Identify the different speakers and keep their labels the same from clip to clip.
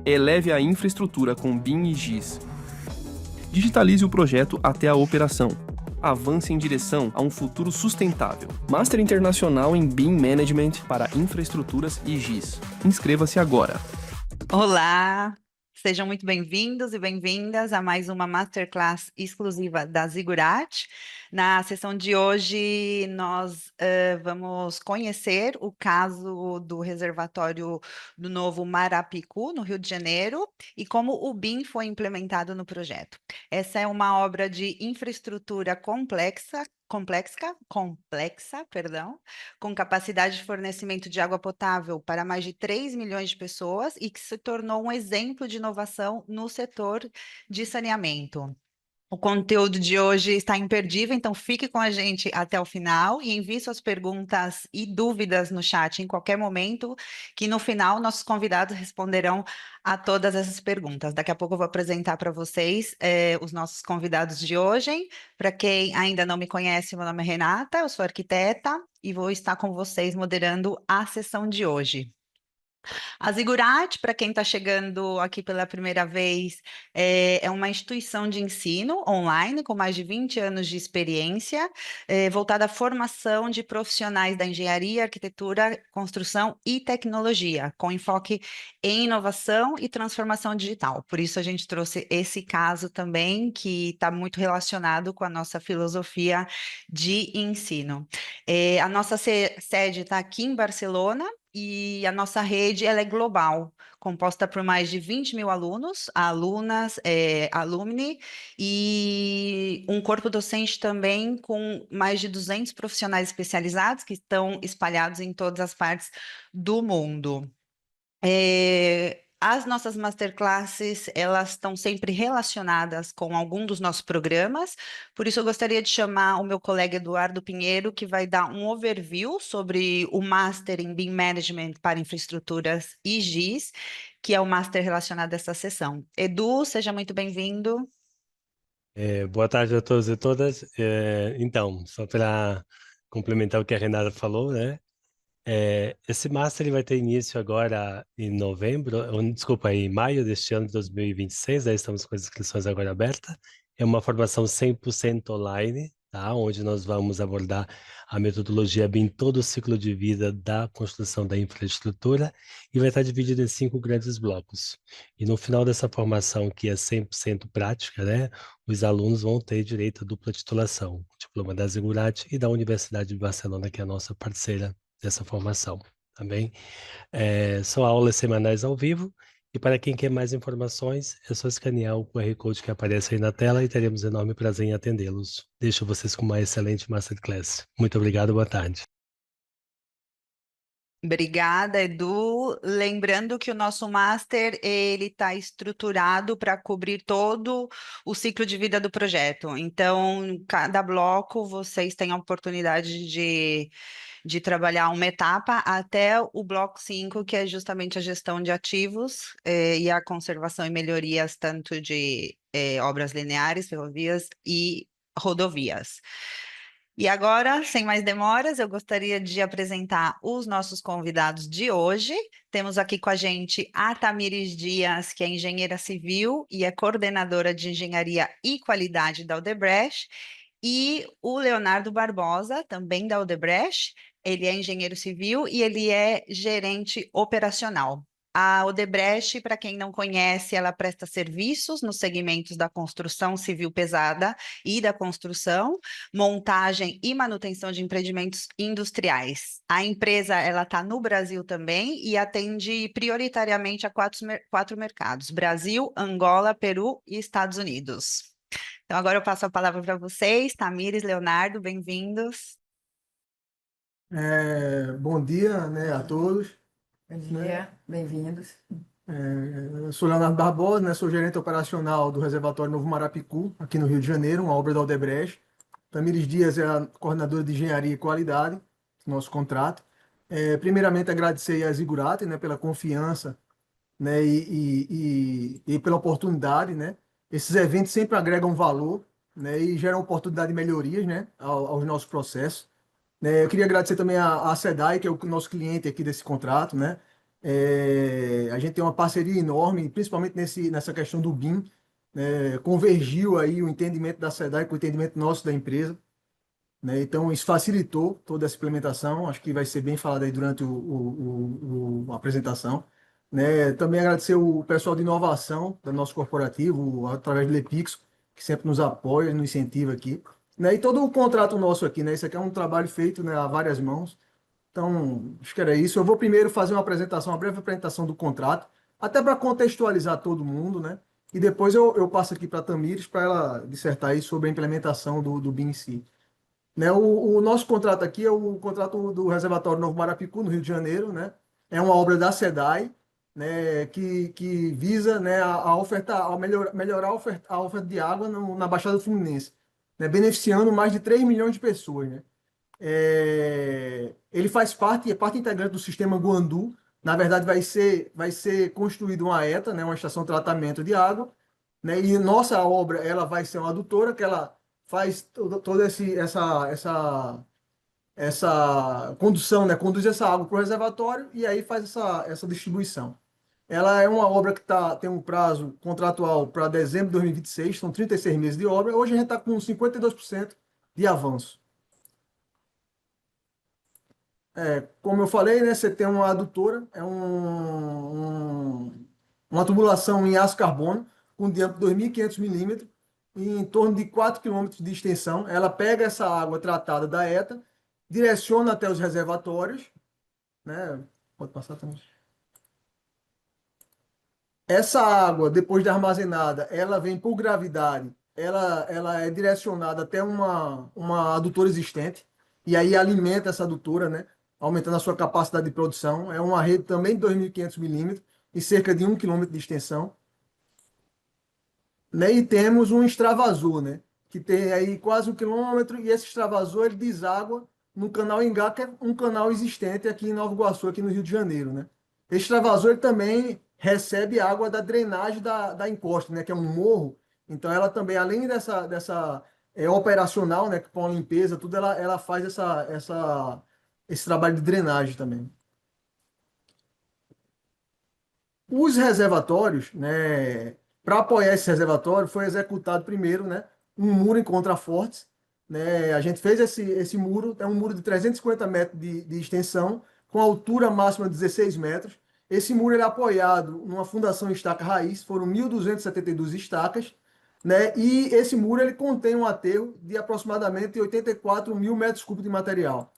Speaker 1: Eleve a infraestrutura com BIM e GIS. Digitalize o projeto até a operação. Avance em direção a um futuro sustentável. Master Internacional em BIM Management para Infraestruturas e GIS. Inscreva-se agora.
Speaker 2: Olá, sejam muito bem-vindos e bem-vindas a mais uma Masterclass exclusiva da Ziggurat. Na sessão de hoje, nós vamos conhecer o caso do reservatório do Novo Marapicu, no Rio de Janeiro, e como o BIM foi implementado no projeto. Essa é uma obra de infraestrutura complexa, perdão, com capacidade de fornecimento de água potável para mais de 3 milhões de pessoas e que se tornou um exemplo de inovação no setor de saneamento. O conteúdo de hoje está imperdível, então fique com a gente até o final e envie suas perguntas e dúvidas no chat em qualquer momento, que no final nossos convidados responderão a todas essas perguntas. Daqui a pouco eu vou apresentar para vocês os nossos convidados de hoje. Para quem ainda não me conhece, meu nome é Renata, eu sou arquiteta e vou estar com vocês moderando a sessão de hoje. A Ziggurat, para quem está chegando aqui pela primeira vez, é uma instituição de ensino online com mais de 20 anos de experiência, voltada à formação de profissionais da engenharia, arquitetura, construção e tecnologia, com enfoque em inovação e transformação digital. Por isso, a gente trouxe esse caso também, que está muito relacionado com a nossa filosofia de ensino. A nossa sede está aqui em Barcelona, e a nossa rede ela é global, composta por mais de 20 mil alunos, alunas, alumni, e um corpo docente também com mais de 200 profissionais especializados que estão espalhados em todas as partes do mundo. As nossas masterclasses, elas estão sempre relacionadas com algum dos nossos programas, por isso eu gostaria de chamar o meu colega Eduardo Pinheiro, que vai dar um overview sobre o Master em BIM Management para Infraestruturas e GIS, que é o Master relacionado a essa sessão. Edu, seja muito bem-vindo.
Speaker 3: Boa tarde a todos e todas. Então, só para complementar o que a Renata falou, né? Esse Master ele vai ter início agora em em maio deste ano de 2026, né? Estamos com as inscrições agora abertas. É uma formação 100% online, tá? Onde nós vamos abordar a metodologia BIM, todo o ciclo de vida da construção da infraestrutura, e vai estar dividido em 5 grandes blocos. E no final dessa formação, que é 100% prática, né? Os alunos vão ter direito à dupla titulação, o diploma da Ziggurat e da Universidade de Barcelona, que é a nossa parceira dessa formação, tá bem? São aulas semanais ao vivo, e para quem quer mais informações, é só escanear o QR Code que aparece aí na tela e teremos enorme prazer em atendê-los. Deixo vocês com uma excelente Masterclass. Muito obrigado, boa tarde.
Speaker 2: Obrigada, Edu. Lembrando que o nosso Master ele está estruturado para cobrir todo o ciclo de vida do projeto. Então, em cada bloco, vocês têm a oportunidade de trabalhar uma etapa até o bloco 5, que é justamente a gestão de ativos e a conservação e melhorias tanto de obras lineares, ferrovias e rodovias. E agora, sem mais demoras, eu gostaria de apresentar os nossos convidados de hoje. Temos aqui com a gente a Tamires Dias, que é engenheira civil e é coordenadora de engenharia e qualidade da Odebrecht, e o Leonardo Barbosa, também da Odebrecht. Ele é engenheiro civil e ele é gerente operacional. A Odebrecht, para quem não conhece, ela presta serviços nos segmentos da construção civil pesada e da construção, montagem e manutenção de empreendimentos industriais. A empresa ela está no Brasil também e atende prioritariamente a quatro mercados: Brasil, Angola, Peru e Estados Unidos. Então, agora eu passo a palavra para vocês. Tamires, Leonardo, bem-vindos.
Speaker 4: Bom dia, né, a todos.
Speaker 5: Bom dia, bem-vindos.
Speaker 4: Eu sou Leonardo Barbosa, né, sou gerente operacional do Reservatório Novo Marapicu, aqui no Rio de Janeiro, uma obra da Odebrecht. Tamires Dias é a coordenadora de engenharia e qualidade do nosso contrato. Primeiramente, agradecer a Ziggurat, né, pela confiança, né, e pela oportunidade, né. Esses eventos sempre agregam valor, né, e geram oportunidade de melhorias, né, aos nossos processos. Eu queria agradecer também a SEDAI, que é o nosso cliente aqui desse contrato, né? A gente tem uma parceria enorme, principalmente nessa questão do BIM, né? Convergiu aí o entendimento da SEDAI com o entendimento nosso da empresa, né? Então, isso facilitou toda essa implementação. Acho que vai ser bem falado aí durante a apresentação, né? Também agradecer o pessoal de inovação do nosso corporativo, através do Lepix, que sempre nos apoia, nos incentiva aqui, né? E todo o contrato nosso aqui, né? Isso aqui é um trabalho feito, né, a várias mãos. Então, acho que era isso. Eu vou primeiro fazer uma breve apresentação do contrato, até para contextualizar todo mundo, né? E depois eu passo aqui para a Tamires para ela dissertar aí sobre a implementação do BIM em si. Né? O nosso contrato aqui é o contrato do Reservatório Novo Marapicu, no Rio de Janeiro, né? É uma obra da SEDAI, né? Que visa, né, melhorar a oferta de água na Baixada Fluminense, né? Beneficiando mais de 3 milhões de pessoas, né? Ele faz parte, é parte integrante do sistema Guandu. Na verdade, vai ser construída uma ETA, né, uma estação de tratamento de água, né, e nossa obra ela vai ser uma adutora, que ela faz toda essa condução, né, conduz essa água para o reservatório e aí faz essa distribuição. Ela é uma obra que tem um prazo contratual para dezembro de 2026, são 36 meses de obra. Hoje a gente está com 52% de avanço. Como eu falei, né, você tem uma adutora, uma tubulação em aço carbono com diâmetro de 2.500 milímetros e em torno de 4 quilômetros de extensão. Ela pega essa água tratada da ETA, direciona até os reservatórios, né? Pode passar também. Essa água, depois de armazenada, ela vem por gravidade, ela é direcionada até uma adutora existente, e aí alimenta essa adutora, né? Aumentando a sua capacidade de produção. É uma rede também de 2.500 milímetros e cerca de 1 quilômetro de extensão. Né? E temos um extravasor, né? Que tem aí quase 1 quilômetro, e esse extravasor ele deságua no canal Ingá, que é um canal existente aqui em Nova Iguaçu, aqui no Rio de Janeiro, né? Esse extravasor ele também recebe água da drenagem da encosta, né? Que é um morro. Então ela também, além dessa operacional, né? Com a limpeza, tudo, ela faz esse trabalho de drenagem também. Os reservatórios, né, para apoiar esse reservatório, foi executado primeiro, né, um muro em contrafortes. Né, a gente fez esse muro, é um muro de 350 metros de extensão, com altura máxima de 16 metros. Esse muro ele é apoiado numa fundação estaca raiz, foram 1.272 estacas, né, e esse muro ele contém um aterro de aproximadamente 84 mil metros cúbicos de material.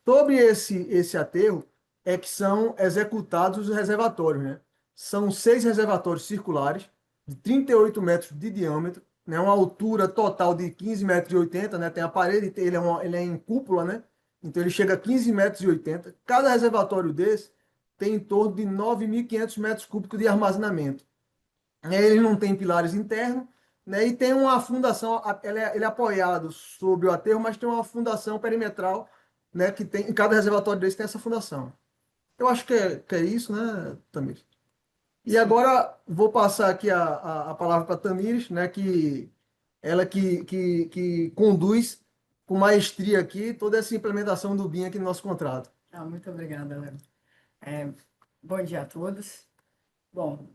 Speaker 4: Sobre esse aterro é que são executados os reservatórios, né? São 6 reservatórios circulares, de 38 metros de diâmetro, né? Uma altura total de 15,80 metros, né? Tem a parede, ele é em cúpula, né? Então ele chega a 15,80 metros. Cada reservatório desse tem em torno de 9.500 metros cúbicos de armazenamento. Ele não tem pilares internos, né? E tem uma fundação, ele é apoiado sobre o aterro, mas tem uma fundação perimetral, né? Que tem, em cada reservatório desse tem essa fundação. Eu acho que é isso, né, Tamires? E agora vou passar aqui a palavra para a Tamires, né, que ela que conduz com maestria aqui toda essa implementação do BIM aqui no nosso contrato.
Speaker 5: Muito obrigada, Léo. Bom dia a todos. Bom,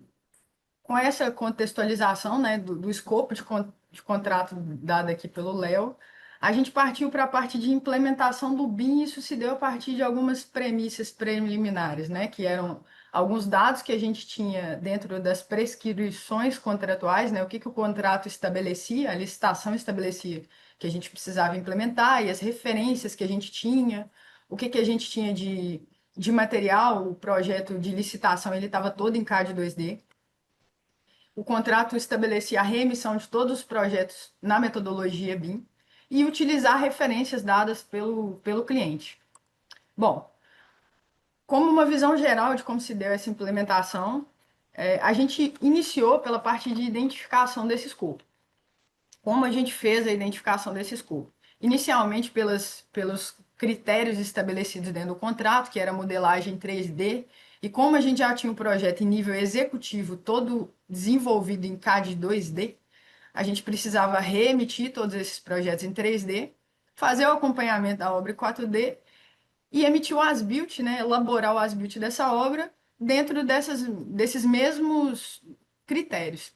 Speaker 5: com essa contextualização, né, do escopo de contrato dado aqui pelo Léo, a gente partiu para a parte de implementação do BIM, e isso se deu a partir de algumas premissas preliminares, né, que eram alguns dados que a gente tinha dentro das prescrições contratuais, né, o que o contrato estabelecia, a licitação estabelecia que a gente precisava implementar, e as referências que a gente tinha, o que a gente tinha de material. O projeto de licitação ele estava todo em CAD 2D. O contrato estabelecia a reemissão de todos os projetos na metodologia BIM e utilizar referências dadas pelo cliente. Bom, como uma visão geral de como se deu essa implementação, a gente iniciou pela parte de identificação desse escopo. Como a gente fez a identificação desse escopo? Inicialmente pelos critérios estabelecidos dentro do contrato, que era a modelagem 3D, e como a gente já tinha um projeto em nível executivo todo desenvolvido em CAD 2D, a gente precisava reemitir todos esses projetos em 3D, fazer o acompanhamento da obra em 4D e emitir o as-built, né, elaborar o as-built dessa obra dentro desses mesmos critérios.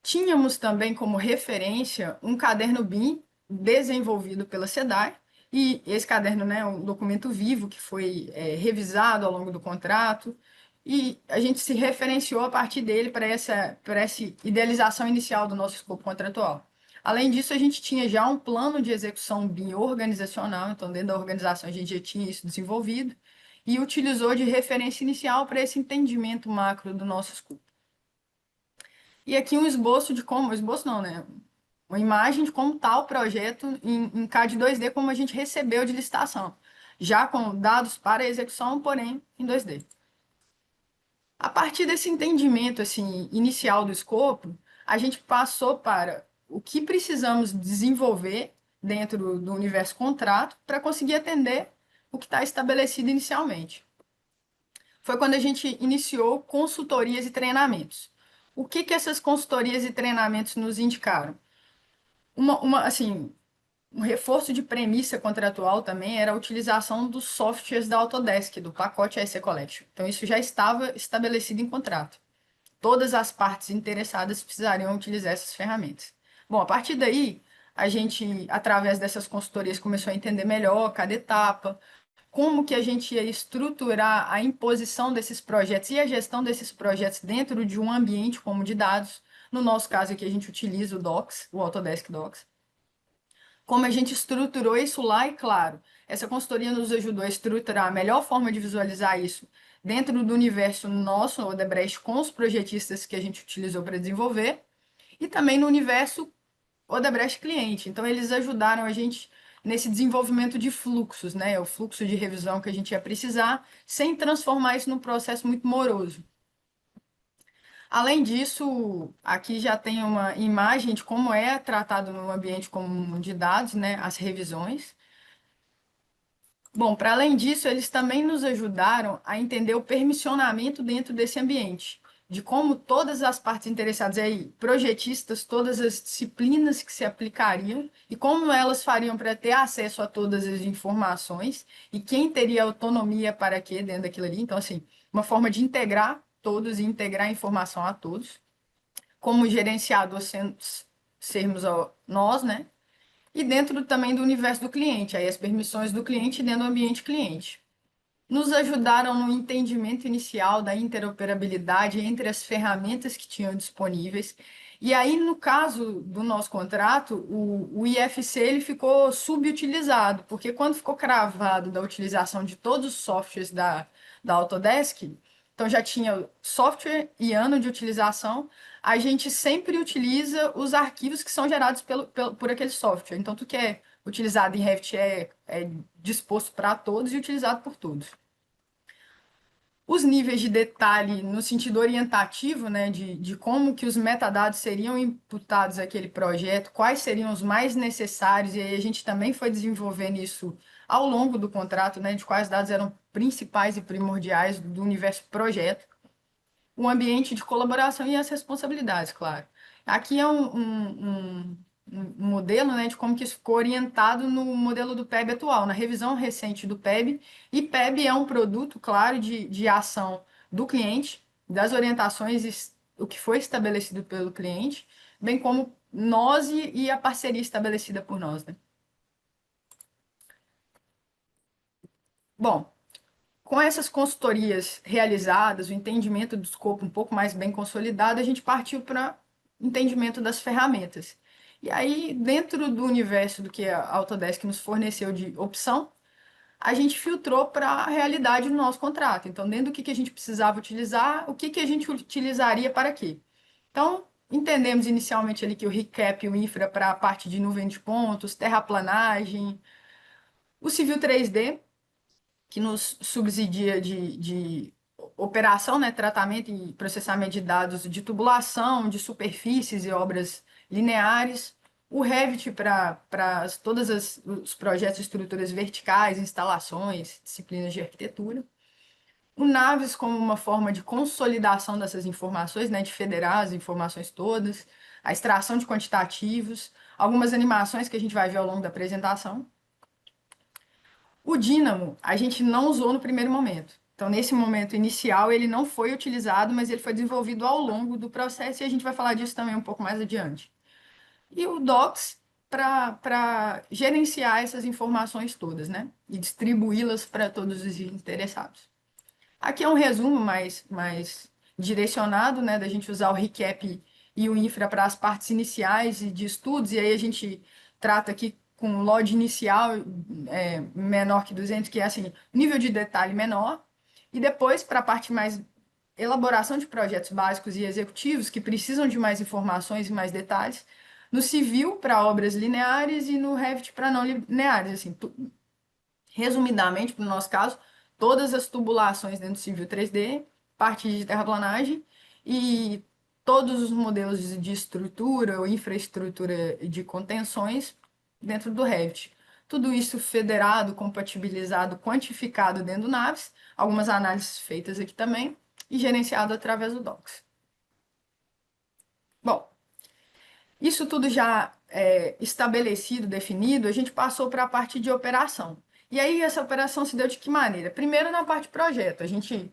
Speaker 5: Tínhamos também como referência um caderno BIM desenvolvido pela SEDAI, e esse caderno, né, é um documento vivo que foi revisado ao longo do contrato, e a gente se referenciou a partir dele para essa idealização inicial do nosso escopo contratual. Além disso, a gente tinha já um plano de execução BIM organizacional, então dentro da organização a gente já tinha isso desenvolvido, e utilizou de referência inicial para esse entendimento macro do nosso escopo. E aqui um esboço de como, esboço não, né? Uma imagem de como está o projeto em CAD 2D, como a gente recebeu de licitação, já com dados para execução, porém em 2D. A partir desse entendimento assim, inicial do escopo, a gente passou para o que precisamos desenvolver dentro do universo contrato para conseguir atender o que está estabelecido inicialmente. Foi quando a gente iniciou consultorias e treinamentos. O que essas consultorias e treinamentos nos indicaram? Assim, um reforço de premissa contratual também era a utilização dos softwares da Autodesk, do pacote AEC Collection. Então, isso já estava estabelecido em contrato. Todas as partes interessadas precisariam utilizar essas ferramentas. Bom, a partir daí, a gente, através dessas consultorias, começou a entender melhor cada etapa, como que a gente ia estruturar a imposição desses projetos e a gestão desses projetos dentro de um ambiente como de dados. No nosso caso aqui, a gente utiliza o Docs, o Autodesk Docs. Como a gente estruturou isso lá e, claro, essa consultoria nos ajudou a estruturar a melhor forma de visualizar isso dentro do universo nosso, Odebrecht, com os projetistas que a gente utilizou para desenvolver, e também no universo Odebrecht cliente. Então, eles ajudaram a gente nesse desenvolvimento de fluxos, né? O fluxo de revisão que a gente ia precisar, sem transformar isso num processo muito moroso. Além disso, aqui já tem uma imagem de como é tratado no ambiente comum de dados, né? As revisões. Bom, para além disso, eles também nos ajudaram a entender o permissionamento dentro desse ambiente, de como todas as partes interessadas aí, projetistas, todas as disciplinas que se aplicariam e como elas fariam para ter acesso a todas as informações e quem teria autonomia para quê dentro daquilo ali. Então, assim, uma forma de integrar todos e integrar a informação a todos, como gerenciador sermos nós, né? E dentro também do universo do cliente, aí as permissões do cliente dentro do ambiente cliente. Nos ajudaram no entendimento inicial da interoperabilidade entre as ferramentas que tinham disponíveis. E aí, no caso do nosso contrato, o IFC ele ficou subutilizado, porque quando ficou cravado da utilização de todos os softwares da Autodesk, então já tinha software e ano de utilização, a gente sempre utiliza os arquivos que são gerados por aquele software. Então, tudo que é utilizado em Revit é disposto para todos e utilizado por todos. Os níveis de detalhe no sentido orientativo, né, de como que os metadados seriam imputados àquele projeto, quais seriam os mais necessários, e aí a gente também foi desenvolvendo isso ao longo do contrato, né, de quais dados eram principais e primordiais do universo projeto, o ambiente de colaboração e as responsabilidades, claro. Aqui é um modelo, né, de como que isso ficou orientado no modelo do PEB atual, na revisão recente do PEB, e PEB é um produto, claro, de ação do cliente, das orientações, o que foi estabelecido pelo cliente, bem como nós e a parceria estabelecida por nós, né? Bom, com essas consultorias realizadas, o entendimento do escopo um pouco mais bem consolidado, a gente partiu para entendimento das ferramentas. E aí, dentro do universo do que a Autodesk nos forneceu de opção, a gente filtrou para a realidade do nosso contrato. Então, dentro do que a gente precisava utilizar, o que a gente utilizaria para quê? Então, entendemos inicialmente ali que o recap e o infra para a parte de nuvem de pontos, terraplanagem, o Civil 3D, que nos subsidia de operação, né, tratamento e processamento de dados de tubulação, de superfícies e obras lineares, o Revit para todos os projetos e estruturas verticais, instalações, disciplinas de arquitetura, o Navis como uma forma de consolidação dessas informações, né, de federar as informações todas, a extração de quantitativos, algumas animações que a gente vai ver ao longo da apresentação, O dínamo, a gente não usou no primeiro momento. Então, nesse momento inicial, ele não foi utilizado, mas ele foi desenvolvido ao longo do processo e a gente vai falar disso também um pouco mais adiante. E o Docs para gerenciar essas informações todas, né? E distribuí-las para todos os interessados. Aqui é um resumo mais direcionado, né? Da gente usar o recap e o infra para as partes iniciais e de estudos, e aí a gente trata aqui com LOD inicial menor que 200, que é assim, nível de detalhe menor, e depois para a parte mais elaboração de projetos básicos e executivos que precisam de mais informações e mais detalhes, no Civil para obras lineares e no Revit para não lineares, assim, resumidamente, para o nosso caso, todas as tubulações dentro do Civil 3D, parte de terraplanagem e todos os modelos de estrutura ou infraestrutura de contenções dentro do Revit. Tudo isso federado, compatibilizado, quantificado dentro do Navis, algumas análises feitas aqui também, e gerenciado através do Docs. Bom, isso tudo já estabelecido, definido, a gente passou para a parte de operação. E aí essa operação se deu de que maneira? Primeiro na parte de projeto, a gente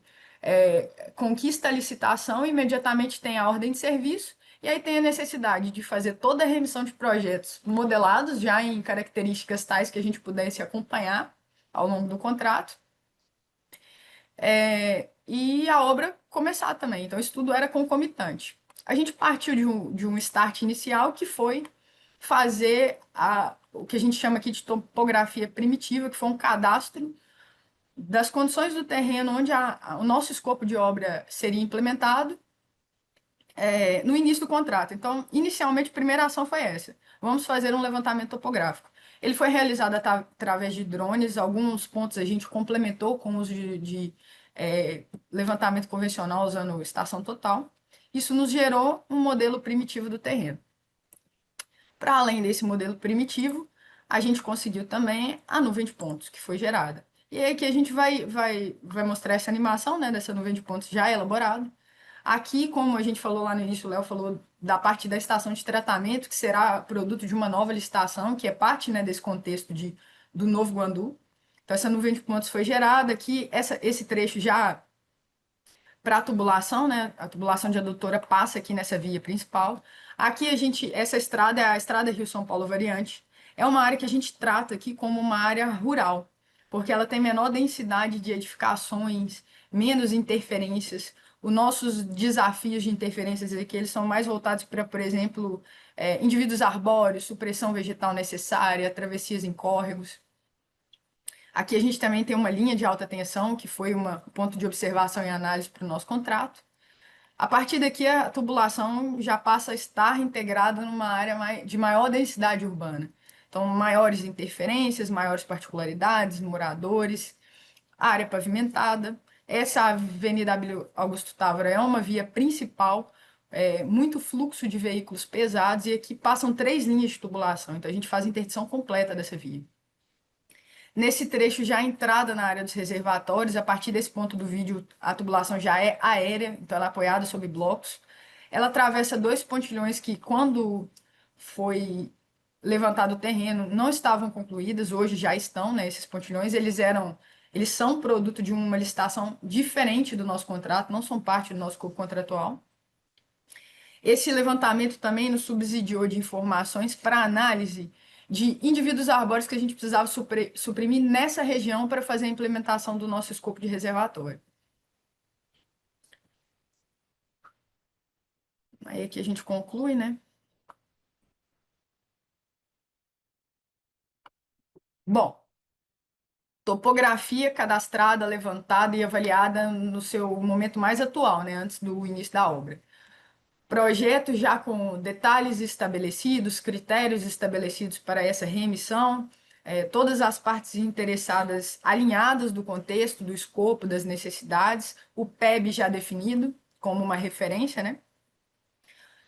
Speaker 5: conquista a licitação, imediatamente tem a ordem de serviço, e aí tem a necessidade de fazer toda a remissão de projetos modelados, já em características tais que a gente pudesse acompanhar ao longo do contrato. E a obra começar também. Então, isso tudo era concomitante. A gente partiu de um start inicial que foi fazer o que a gente chama aqui de topografia primitiva, que foi um cadastro das condições do terreno onde o nosso escopo de obra seria implementado no início do contrato. Então, inicialmente, a primeira ação foi essa. Vamos fazer um levantamento topográfico. Ele foi realizado através de drones, alguns pontos a gente complementou com o uso de levantamento convencional usando estação total. Isso nos gerou um modelo primitivo do terreno. Para além desse modelo primitivo, a gente conseguiu também a nuvem de pontos que foi gerada. E aí que a gente vai mostrar essa animação, né, dessa nuvem de pontos já elaborada. Aqui, como a gente falou lá no início, o Léo falou da parte da estação de tratamento, que será produto de uma nova licitação, que é parte, né, desse contexto do Novo Guandu. Então, essa nuvem de pontos foi gerada aqui, esse trecho já para a tubulação, né? A tubulação de adutora passa aqui nessa via principal. Aqui essa estrada é a estrada Rio-São Paulo variante. É uma área que a gente trata aqui como uma área rural, porque ela tem menor densidade de edificações, menos interferências. Os nossos desafios de interferências aqui, eles são mais voltados para, por exemplo, indivíduos arbóreos, supressão vegetal necessária, travessias em córregos. Aqui a gente também tem uma linha de alta tensão, que foi um ponto de observação e análise para o nosso contrato. A partir daqui, a tubulação já passa a estar integrada numa área de maior densidade urbana. Então, maiores interferências, maiores particularidades, moradores, área pavimentada. Essa Avenida Augusto Távora é uma via principal, muito fluxo de veículos pesados, e aqui passam 3 linhas de tubulação. Então, a gente faz a interdição completa dessa via. Nesse trecho, já a entrada na área dos reservatórios, a partir desse ponto do vídeo, a tubulação já é aérea, então ela é apoiada sobre blocos. Ela atravessa 2 pontilhões que, quando foi levantado o terreno, não estavam concluídas, hoje já estão, né, esses pontilhões. Eles são produto de uma licitação diferente do nosso contrato, não são parte do nosso escopo contratual. Esse levantamento também nos subsidiou de informações para análise de indivíduos arbóreos que a gente precisava suprimir nessa região para fazer a implementação do nosso escopo de reservatório. Aí aqui a gente conclui, né? Bom, topografia cadastrada, levantada e avaliada no seu momento mais atual, né? Antes do início da obra. Projeto já com detalhes estabelecidos, critérios estabelecidos para essa remissão, todas as partes interessadas alinhadas do contexto, do escopo, das necessidades, o PEB já definido como uma referência, né?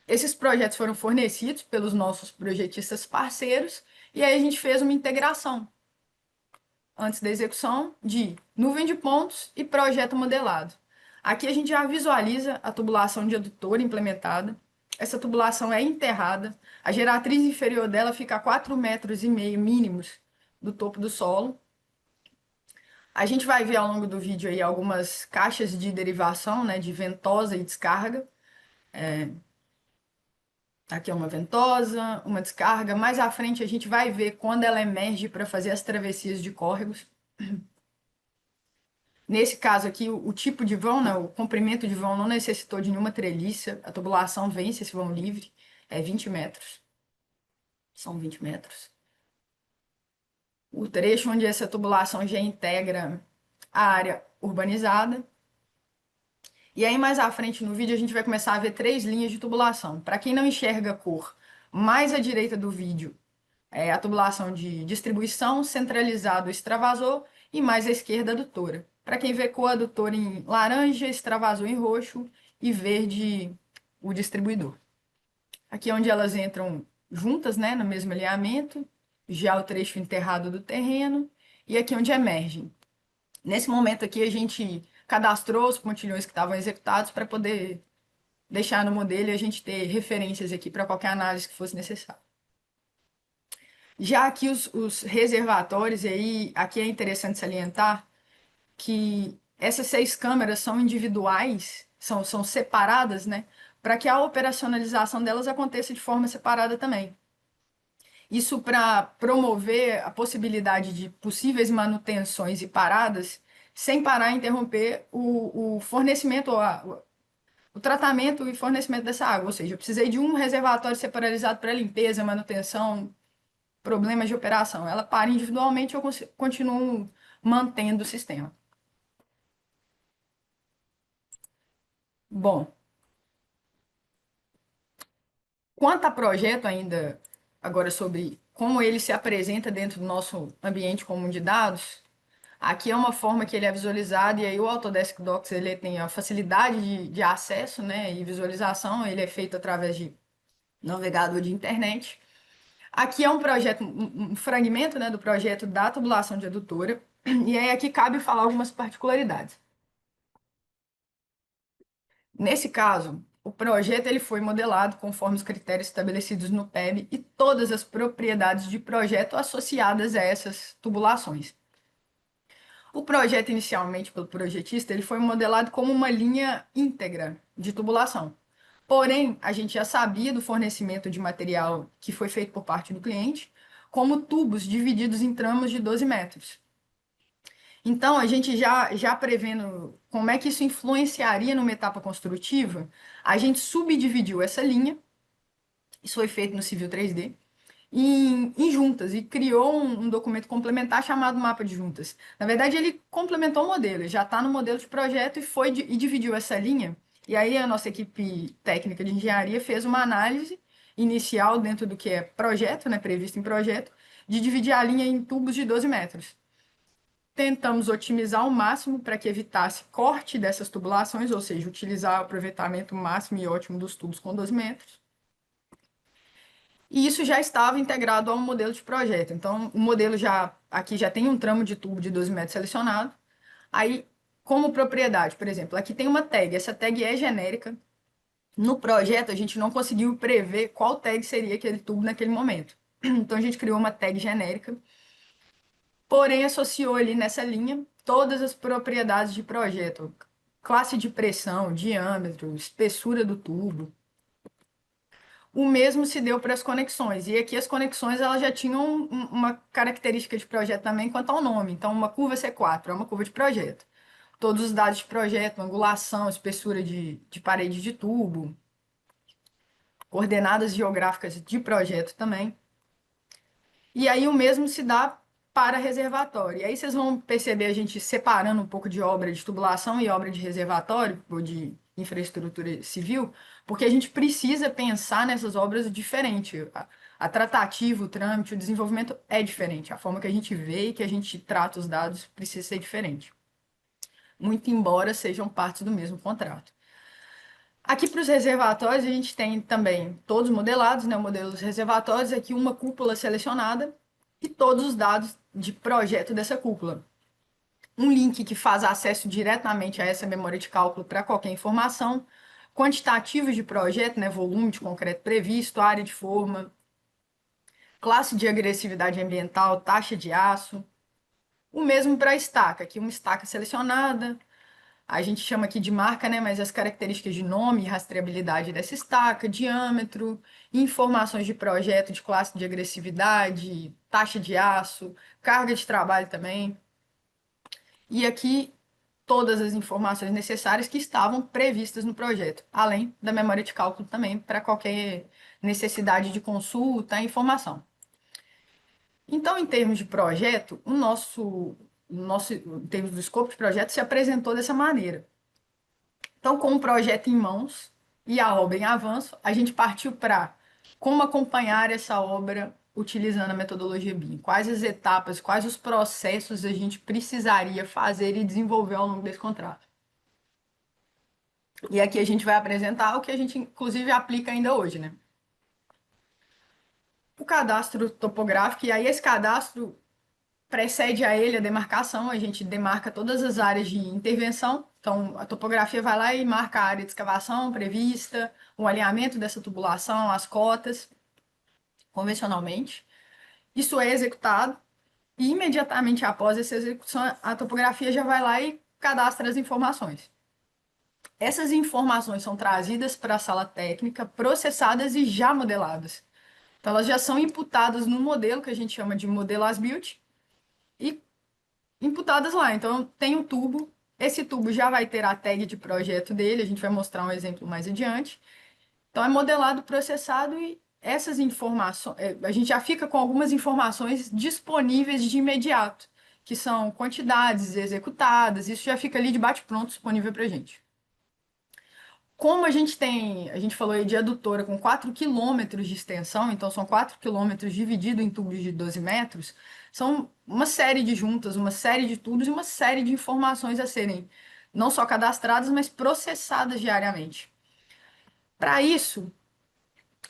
Speaker 5: Esses projetos foram fornecidos pelos nossos projetistas parceiros e aí a gente fez uma integração antes da execução de nuvem de pontos e projeto modelado. Aqui a gente já visualiza a tubulação de adutora implementada. Essa tubulação é enterrada. A geratriz inferior dela fica a 4,5 metros mínimos do topo do solo. A gente vai ver ao longo do vídeo aí algumas caixas de derivação, né, de ventosa e descarga. Aqui é uma ventosa, uma descarga. Mais à frente a gente vai ver quando ela emerge para fazer as travessias de córregos. Nesse caso aqui, o tipo de vão, né, o comprimento de vão não necessitou de nenhuma treliça. A tubulação vence esse vão livre, é 20 metros. São 20 metros. O trecho onde essa tubulação já integra a área urbanizada. E aí, mais à frente no vídeo, a gente vai começar a ver 3 linhas de tubulação. Para quem não enxerga a cor, mais à direita do vídeo é a tubulação de distribuição, centralizado extravasor, e mais à esquerda adutora. Para quem vê cor, adutor em laranja, extravasor em roxo e verde o distribuidor. Aqui é onde elas entram juntas, né, no mesmo alinhamento, já o trecho enterrado do terreno, e aqui onde emergem. Nesse momento aqui, a gente cadastrou os pontilhões que estavam executados para poder deixar no modelo e a gente ter referências aqui para qualquer análise que fosse necessária. Já aqui os reservatórios, e aí aqui é interessante salientar que essas 6 câmeras são individuais, são separadas, né, para que a operacionalização delas aconteça de forma separada também. Isso para promover a possibilidade de possíveis manutenções e paradas sem parar e interromper o fornecimento, o tratamento e fornecimento dessa água. Ou seja, eu precisei de um reservatório separado para limpeza, manutenção, problemas de operação. Ela para individualmente, eu continuo mantendo o sistema. Bom, quanto a projeto ainda, agora sobre como ele se apresenta dentro do nosso ambiente comum de dados, aqui é uma forma que ele é visualizado, e aí o Autodesk Docs ele tem a facilidade de acesso, né, e visualização, ele é feito através de navegador de internet. Aqui é um projeto, um fragmento, né, do projeto da tubulação de adutora, e aí aqui cabe falar algumas particularidades. Nesse caso, o projeto ele foi modelado conforme os critérios estabelecidos no PEB e todas as propriedades de projeto associadas a essas tubulações. O projeto, inicialmente, pelo projetista, ele foi modelado como uma linha íntegra de tubulação. Porém, a gente já sabia do fornecimento de material que foi feito por parte do cliente, como tubos divididos em tramos de 12 metros. Então, a gente já prevendo como é que isso influenciaria numa etapa construtiva, a gente subdividiu essa linha, isso foi feito no Civil 3D, em juntas e criou um documento complementar chamado mapa de juntas. Na verdade, ele complementou o modelo, ele já está no modelo de projeto e dividiu essa linha. E aí a nossa equipe técnica de engenharia fez uma análise inicial dentro do que é projeto, né, previsto em projeto, de dividir a linha em tubos de 12 metros. Tentamos otimizar ao máximo para que evitasse corte dessas tubulações, ou seja, utilizar o aproveitamento máximo e ótimo dos tubos com 12 metros. E isso já estava integrado ao modelo de projeto. Então, o modelo aqui já tem um tramo de tubo de 12 metros selecionado. Aí, como propriedade, por exemplo, aqui tem uma tag. Essa tag é genérica. No projeto, a gente não conseguiu prever qual tag seria aquele tubo naquele momento. Então, a gente criou uma tag genérica, porém associou ali nessa linha todas as propriedades de projeto. Classe de pressão, diâmetro, espessura do tubo. O mesmo se deu para as conexões. E aqui as conexões elas já tinham uma característica de projeto também quanto ao nome. Então, uma curva C4 é uma curva de projeto. Todos os dados de projeto, angulação, espessura de parede de tubo, coordenadas geográficas de projeto também. E aí o mesmo se dá para reservatório. E aí vocês vão perceber a gente separando um pouco de obra de tubulação e obra de reservatório, ou de infraestrutura civil, porque a gente precisa pensar nessas obras diferente. A tratativa, o trâmite, o desenvolvimento é diferente. A forma que a gente vê e que a gente trata os dados precisa ser diferente. Muito embora sejam partes do mesmo contrato. Aqui para os reservatórios, a gente tem também todos modelados, né? O modelo dos reservatórios, aqui uma cúpula selecionada e todos os dados de projeto dessa cúpula. Um link que faz acesso diretamente a essa memória de cálculo para qualquer informação, quantitativos de projeto, né? Volume de concreto previsto, área de forma, classe de agressividade ambiental, taxa de aço, O mesmo para a estaca, aqui uma estaca selecionada, a gente chama aqui de marca, né? Mas as características de nome e rastreabilidade dessa estaca, diâmetro, informações de projeto, de classe de agressividade, taxa de aço, carga de trabalho também. E aqui todas as informações necessárias que estavam previstas no projeto, além da memória de cálculo também, para qualquer necessidade de consulta e informação. Então, em termos de projeto, em termos do escopo de projeto, se apresentou dessa maneira. Então, com o projeto em mãos e a obra em avanço, a gente partiu para como acompanhar essa obra utilizando a metodologia BIM. Quais as etapas, quais os processos a gente precisaria fazer e desenvolver ao longo desse contrato. E aqui a gente vai apresentar o que a gente, inclusive, aplica ainda hoje, né? O cadastro topográfico, e aí esse cadastro precede a ele a demarcação, a gente demarca todas as áreas de intervenção. Então, a topografia vai lá e marca a área de escavação prevista, o alinhamento dessa tubulação, as cotas, convencionalmente. Isso é executado e imediatamente após essa execução, a topografia já vai lá e cadastra as informações. Essas informações são trazidas para a sala técnica, processadas e já modeladas. Então, elas já são imputadas no modelo que a gente chama de modelo as-built e imputadas lá. Então, tem um tubo, esse tubo já vai ter a tag de projeto dele, a gente vai mostrar um exemplo mais adiante. Então, é modelado, processado e essas informações, a gente já fica com algumas informações disponíveis de imediato, que são quantidades executadas, isso já fica ali de bate-pronto disponível para a gente. Como a gente falou aí de adutora com 4 quilômetros de extensão, então são 4 quilômetros dividido em tubos de 12 metros, são uma série de juntas, uma série de tubos e uma série de informações a serem não só cadastradas, mas processadas diariamente. Para isso,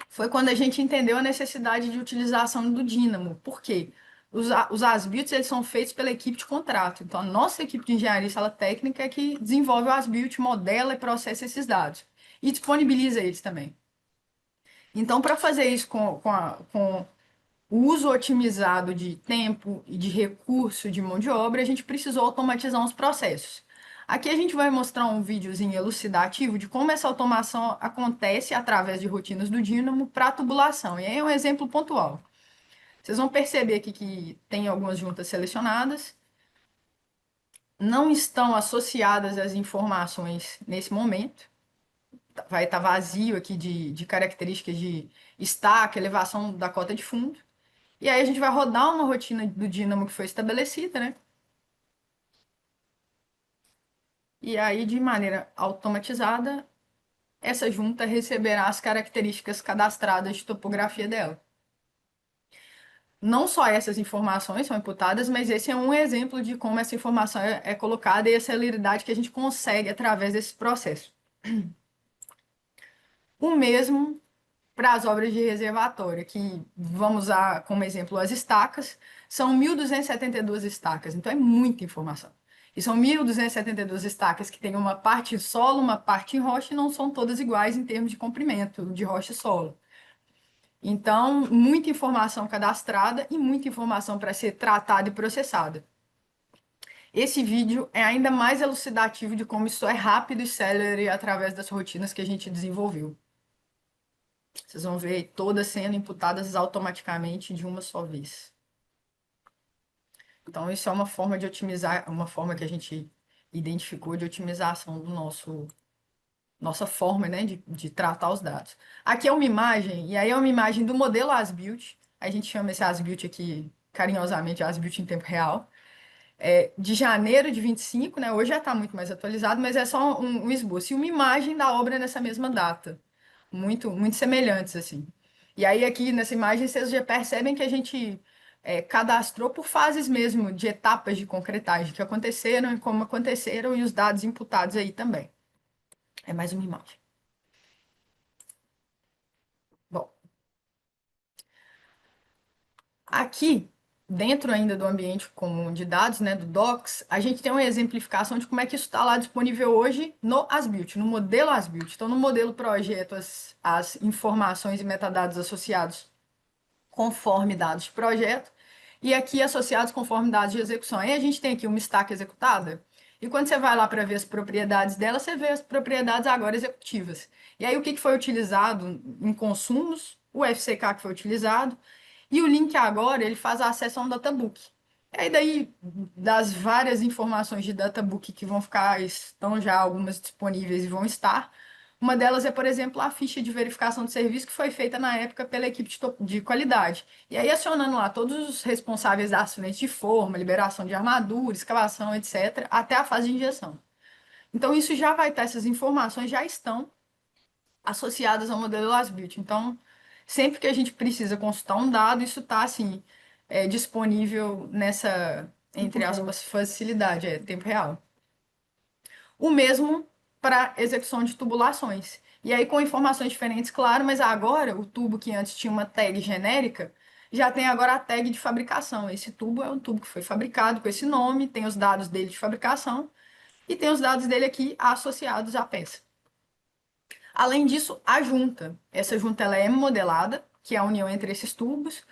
Speaker 5: foi quando a gente entendeu a necessidade de utilização do Dynamo. Por quê? Os as-builts eles são feitos pela equipe de contrato. Então, a nossa equipe de engenharia e sala técnica é que desenvolve o as-built, modela e processa esses dados. E disponibiliza eles também. Então, para fazer isso com o uso otimizado de tempo e de recurso de mão de obra, a gente precisou automatizar uns processos. Aqui a gente vai mostrar um videozinho elucidativo de como essa automação acontece através de rotinas do Dynamo para tubulação. E aí é um exemplo pontual. Vocês vão perceber aqui que tem algumas juntas selecionadas. Não estão associadas as informações nesse momento. Vai estar vazio aqui de características de estaca, elevação da cota de fundo. E aí a gente vai rodar uma rotina do Dynamo que foi estabelecida, né? E aí, de maneira automatizada, essa junta receberá as características cadastradas de topografia dela. Não só essas informações são imputadas, mas esse é um exemplo de como essa informação é colocada e a celeridade que a gente consegue através desse processo. O mesmo para as obras de reservatório, que vamos usar como exemplo as estacas, são 1.272 estacas, então é muita informação. E são 1.272 estacas que têm uma parte em solo, uma parte em rocha, e não são todas iguais em termos de comprimento de rocha e solo. Então, muita informação cadastrada e muita informação para ser tratada e processada. Esse vídeo é ainda mais elucidativo de como isso é rápido e célere através das rotinas que a gente desenvolveu. Vocês vão ver todas sendo imputadas automaticamente de uma só vez. Então, isso é uma forma de otimizar, uma forma que a gente identificou de otimização do nossa forma, né, de tratar os dados. Aqui é uma imagem, e aí é uma imagem do modelo as-built. A gente chama esse as-built aqui carinhosamente as-built em tempo real. De janeiro de 25, né? Hoje já está muito mais atualizado, mas é só um esboço. E uma imagem da obra nessa mesma data. Muito, muito semelhantes, assim. E aí, aqui nessa imagem, vocês já percebem que a gente cadastrou por fases mesmo, de etapas de concretagem que aconteceram e como aconteceram, e os dados imputados aí também. É mais uma imagem. Bom, aqui, dentro ainda do ambiente comum de dados, né, do Docs, a gente tem uma exemplificação de como é que isso está lá disponível hoje no as-built, no modelo as-built. Então, no modelo projeto, as informações e metadados associados conforme dados de projeto. e aqui associados conforme dados de execução. Aí a gente tem aqui uma estaca executada, e quando você vai lá para ver as propriedades dela, você vê as propriedades agora executivas. E aí o que foi utilizado em consumos, o FCK que foi utilizado, e o link agora, ele faz acesso a um databook. E aí daí, das várias informações de databook que vão ficar, estão já algumas disponíveis e vão estar, uma delas é, por exemplo, a ficha de verificação de serviço que foi feita na época pela equipe de qualidade. E aí, acionando lá todos os responsáveis das frentes de forma, liberação de armadura, escavação, etc., até a fase de injeção. Então, isso já vai estar, essas informações já estão associadas ao modelo Last-Built. Então, sempre que a gente precisa consultar um dado, isso está, assim, disponível nessa, entre aspas, facilidade, tempo real. O mesmo para execução de tubulações. E aí com informações diferentes, claro, mas agora o tubo que antes tinha uma tag genérica, já tem agora a tag de fabricação. Esse tubo é um tubo que foi fabricado com esse nome, tem os dados dele de fabricação e tem os dados dele aqui associados à peça. Além disso, a junta. Essa junta ela é modelada, que é a união entre esses tubos.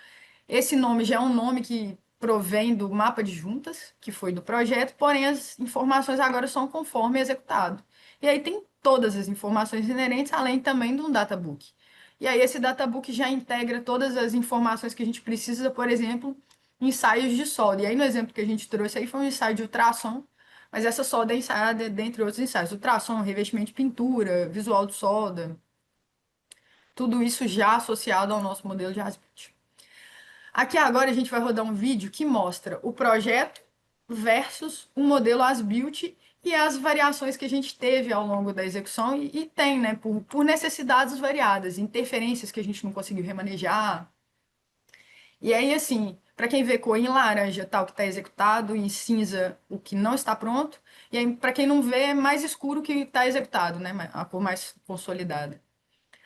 Speaker 5: Esse nome já é um nome que provém do mapa de juntas, que foi do projeto, porém as informações agora são conforme executado. E aí tem todas as informações inerentes, além também de um databook. E aí esse databook já integra todas as informações que a gente precisa, por exemplo, ensaios de solda. E aí no exemplo que a gente trouxe aí foi um ensaio de ultrassom, mas essa solda é ensaiada dentre outros ensaios. Ultrassom, revestimento de pintura, visual de solda, tudo isso já associado ao nosso modelo de as-built. Aqui agora a gente vai rodar um vídeo que mostra o projeto versus o modelo as-built e as variações que a gente teve ao longo da execução e tem, né, por necessidades variadas, interferências que a gente não conseguiu remanejar. E aí, assim, para quem vê cor em laranja, tal, que está executado, em cinza, o que não está pronto, e aí, para quem não vê, é mais escuro que está executado, né, a cor mais consolidada.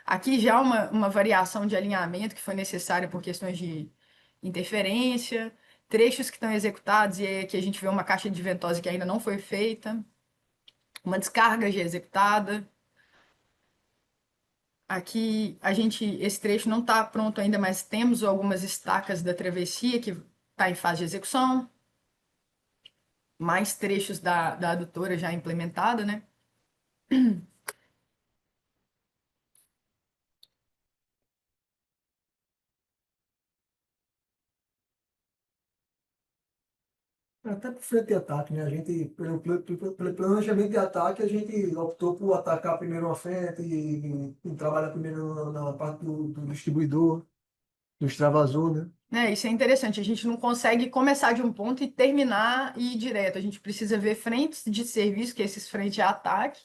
Speaker 5: Aqui já uma variação de alinhamento que foi necessária por questões de interferência, trechos que estão executados e aí aqui a gente vê uma caixa de ventosa que ainda não foi feita, uma descarga já executada. Aqui esse trecho não está pronto ainda, mas temos algumas estacas da travessia que está em fase de execução, mais trechos da adutora já implementada, né?
Speaker 4: Até por frente de ataque, né? A gente, pelo planejamento de ataque, a gente optou por atacar primeiro uma frente e trabalhar primeiro na parte do distribuidor, do extravasor, né?
Speaker 5: Isso é interessante. A gente não consegue começar de um ponto e terminar e ir direto. A gente precisa ver frentes de serviço, que é esses frentes de ataque,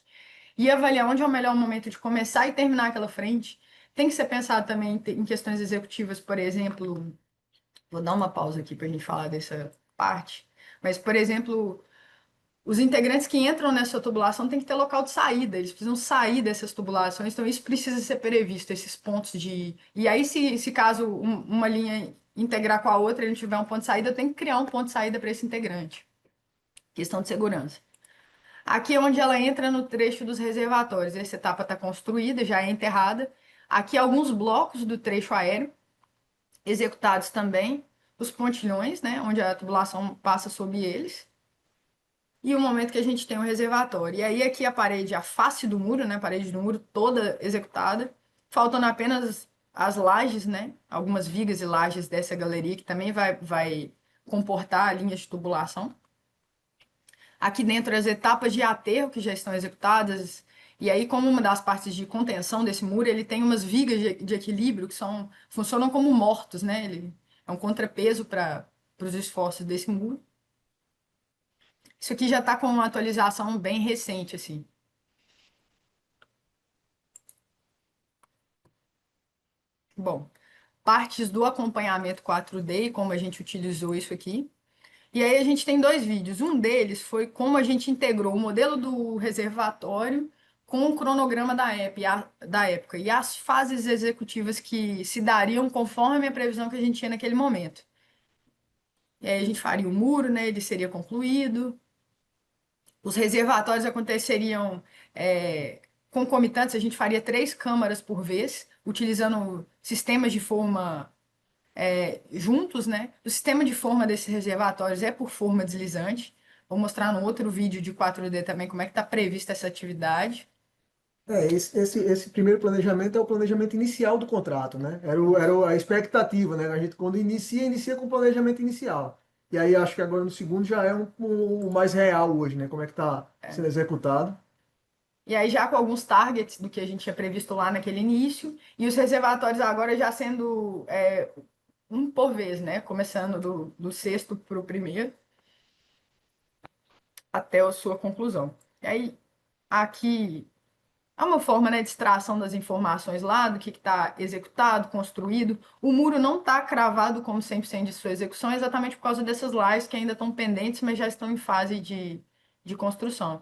Speaker 5: e avaliar onde é o melhor momento de começar e terminar aquela frente. Tem que ser pensado também em questões executivas, por exemplo. Vou dar uma pausa aqui para a gente falar dessa parte. Mas, por exemplo, os integrantes que entram nessa tubulação têm que ter local de saída, eles precisam sair dessas tubulações, então isso precisa ser previsto, esses pontos de. E aí, se caso uma linha integrar com a outra e não tiver um ponto de saída, eu tenho que criar um ponto de saída para esse integrante. Questão de segurança. Aqui é onde ela entra no trecho dos reservatórios. Essa etapa está construída, já é enterrada. Aqui alguns blocos do trecho aéreo, executados também. Os pontilhões, né, onde a tubulação passa sob eles. E o momento que a gente tem o reservatório. E aí aqui a parede, a face do muro, né, a parede do muro toda executada. Faltando apenas as lajes, né, algumas vigas e lajes dessa galeria que também vai comportar linhas de tubulação. Aqui dentro as etapas de aterro que já estão executadas. E aí, como uma das partes de contenção desse muro, ele tem umas vigas de equilíbrio que funcionam como mortos, né? Ele é um contrapeso para os esforços desse muro. Isso aqui já está com uma atualização bem recente, assim. Bom, partes do acompanhamento 4D, como a gente utilizou isso aqui. E aí a gente tem dois vídeos. Um deles foi como a gente integrou o modelo do reservatório com o cronograma da época e as fases executivas que se dariam conforme a previsão que a gente tinha naquele momento. E aí a gente faria o muro, né? Ele seria concluído. Os reservatórios aconteceriam concomitantes, a gente faria 3 câmaras por vez, utilizando sistemas de forma juntos, né? O sistema de forma desses reservatórios é por forma deslizante. Vou mostrar no outro vídeo de 4D também como é que está prevista essa atividade.
Speaker 4: Esse primeiro planejamento é o planejamento inicial do contrato, né? A expectativa, né? A gente, quando inicia com o planejamento inicial. E aí, acho que agora no segundo já é o mais real hoje, né? Como é que está sendo executado.
Speaker 5: E aí, já com alguns targets do que a gente tinha previsto lá naquele início, e os reservatórios agora já sendo um por vez, né? Começando do sexto para o primeiro, até a sua conclusão. E aí, aqui é uma forma, né, de extração das informações lá, do que está executado, construído. O muro não está cravado como 100% de sua execução, exatamente por causa dessas lajes que ainda estão pendentes, mas já estão em fase de construção.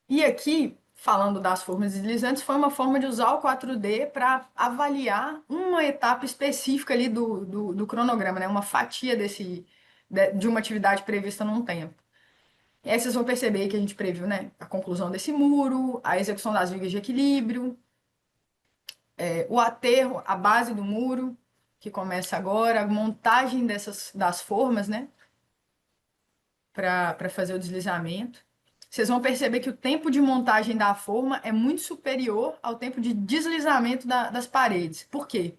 Speaker 5: E aqui, falando das formas deslizantes, foi uma forma de usar o 4D para avaliar uma etapa específica ali do cronograma, né? Uma fatia de uma atividade prevista num tempo. E aí vocês vão perceber que a gente previu, né, a conclusão desse muro, a execução das vigas de equilíbrio, o aterro, a base do muro, que começa agora, a montagem das formas, né, para fazer o deslizamento. Vocês vão perceber que o tempo de montagem da forma é muito superior ao tempo de deslizamento das paredes. Por quê?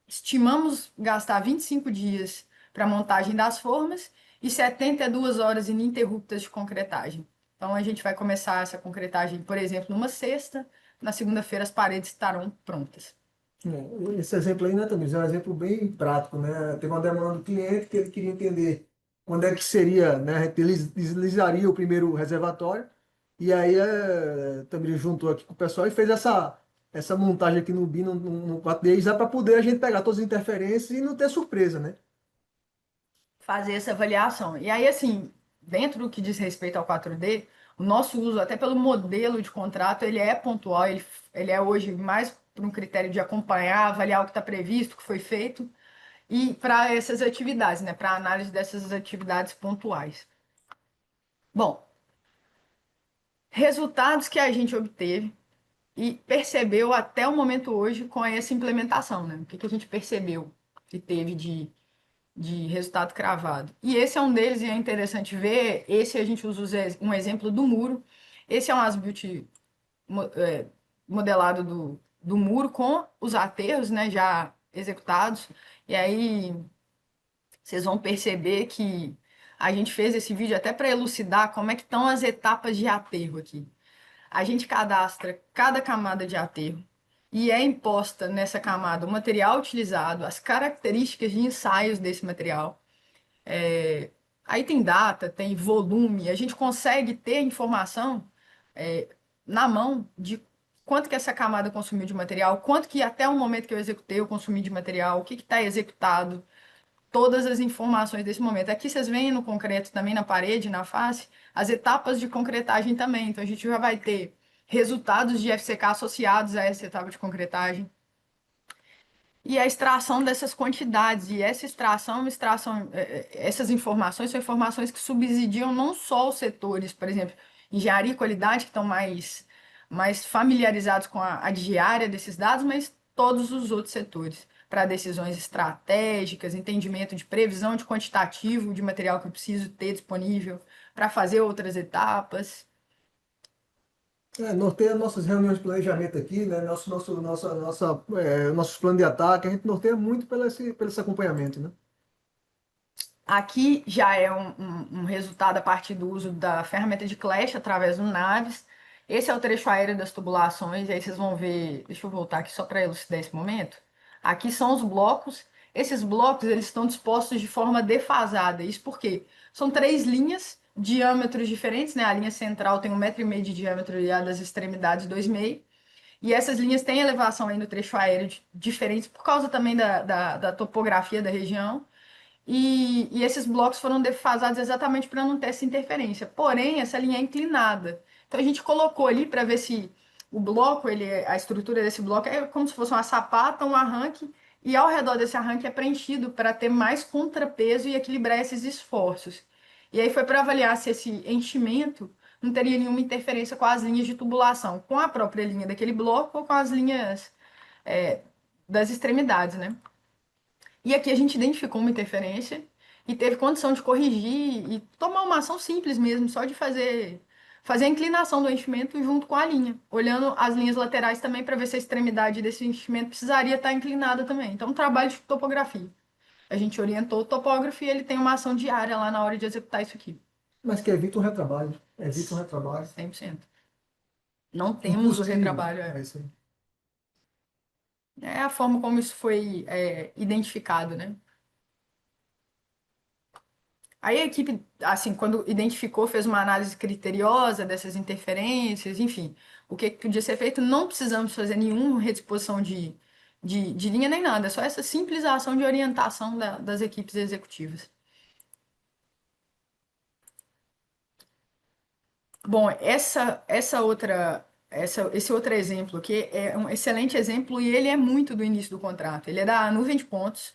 Speaker 5: Estimamos gastar 25 dias para a montagem das formas e 72 horas ininterruptas de concretagem. Então, a gente vai começar essa concretagem, por exemplo, numa sexta, na segunda-feira as paredes estarão prontas.
Speaker 4: Esse exemplo aí, né, Tamires, é um exemplo bem prático, né? Teve uma demanda do cliente que ele queria entender quando é que seria, né? Ele deslizaria o primeiro reservatório, e aí Tamires juntou aqui com o pessoal e fez essa montagem aqui no BIM, no 4D, já para poder a gente pegar todas as interferências e não ter surpresa, né?
Speaker 5: Fazer essa avaliação. E aí, assim, dentro do que diz respeito ao 4D, o nosso uso, até pelo modelo de contrato, ele é pontual, ele é hoje mais por um critério de acompanhar, avaliar o que está previsto, o que foi feito, e para essas atividades, né, para análise dessas atividades pontuais. Bom, resultados que a gente obteve e percebeu até o momento hoje com essa implementação, né? O que a gente percebeu que teve de resultado cravado. E esse é um deles, e é interessante ver. Esse a gente usa um exemplo do muro. Esse é um as-built modelado do muro com os aterros, né, já executados. E aí vocês vão perceber que a gente fez esse vídeo até para elucidar como é que estão as etapas de aterro aqui. A gente cadastra cada camada de aterro e é imposta nessa camada o material utilizado, as características de ensaios desse material. Aí tem data, tem volume, a gente consegue ter informação na mão de quanto que essa camada consumiu de material, quanto que até o momento que eu executei eu consumi de material, o que está executado, todas as informações desse momento. Aqui vocês veem no concreto também, na parede, na face, as etapas de concretagem também. Então a gente já vai ter resultados de FCK associados a essa etapa de concretagem. E a extração dessas quantidades, e essa essas informações são informações que subsidiam não só os setores, por exemplo, engenharia e qualidade, que estão mais familiarizados com a diária desses dados, mas todos os outros setores, para decisões estratégicas, entendimento de previsão de quantitativo de material que eu preciso ter disponível para fazer outras etapas.
Speaker 4: Norteia nossas reuniões de planejamento aqui, né? Nossos planos de ataque, a gente norteia muito pelo esse acompanhamento, né?
Speaker 5: Aqui já é um resultado a partir do uso da ferramenta de Clash através do Naves. Esse é o trecho aéreo das tubulações, e aí vocês vão ver, deixa eu voltar aqui só para elucidar esse momento. Aqui são os blocos. Esses blocos eles estão dispostos de forma defasada. Isso porque são 3 linhas, diâmetros diferentes, né? A linha central tem 1,5 m de diâmetro e a das extremidades 2,5 m. E essas linhas têm elevação aí no trecho aéreo diferentes por causa também da topografia da região. E esses blocos foram defasados exatamente para não ter essa interferência. Porém, essa linha é inclinada. Então a gente colocou ali para ver se o bloco, a estrutura desse bloco é como se fosse uma sapata, um arranque, e ao redor desse arranque é preenchido para ter mais contrapeso e equilibrar esses esforços. E aí foi para avaliar se esse enchimento não teria nenhuma interferência com as linhas de tubulação, com a própria linha daquele bloco ou com as linhas das extremidades, né? E aqui a gente identificou uma interferência e teve condição de corrigir e tomar uma ação simples mesmo, só de fazer a inclinação do enchimento junto com a linha, olhando as linhas laterais também para ver se a extremidade desse enchimento precisaria estar inclinada também. Então, um trabalho de topografia. A gente orientou o topógrafo e ele tem uma ação diária lá na hora de executar isso aqui.
Speaker 4: Mas que evita o retrabalho. Evita o retrabalho.
Speaker 5: 100%. Não temos o retrabalho.
Speaker 4: É isso aí.
Speaker 5: É a forma como isso foi identificado, né? Aí a equipe, assim, quando identificou, fez uma análise criteriosa dessas interferências, enfim, o que podia ser feito. Não precisamos fazer nenhuma redisposição de linha nem nada, é só essa simples ação de orientação das equipes executivas. Bom, esse outro exemplo aqui é um excelente exemplo e ele é muito do início do contrato. Ele é da nuvem de pontos.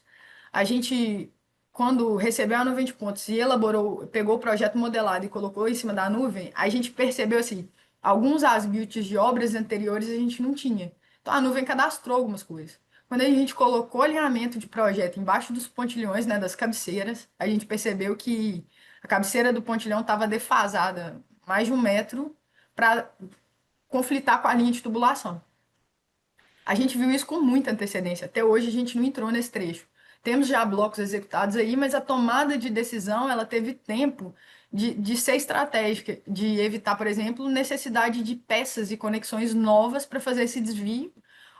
Speaker 5: A gente, quando recebeu a nuvem de pontos e elaborou, pegou o projeto modelado e colocou em cima da nuvem, a gente percebeu assim, alguns as-built de obras anteriores a gente não tinha. Então a nuvem cadastrou algumas coisas. Quando a gente colocou alinhamento de projeto embaixo dos pontilhões, né, das cabeceiras, a gente percebeu que a cabeceira do pontilhão estava defasada mais de 1 metro para conflitar com a linha de tubulação. A gente viu isso com muita antecedência. Até hoje a gente não entrou nesse trecho. Temos já blocos executados aí, mas a tomada de decisão ela teve tempo de ser estratégica, de evitar, por exemplo, necessidade de peças e conexões novas para fazer esse desvio,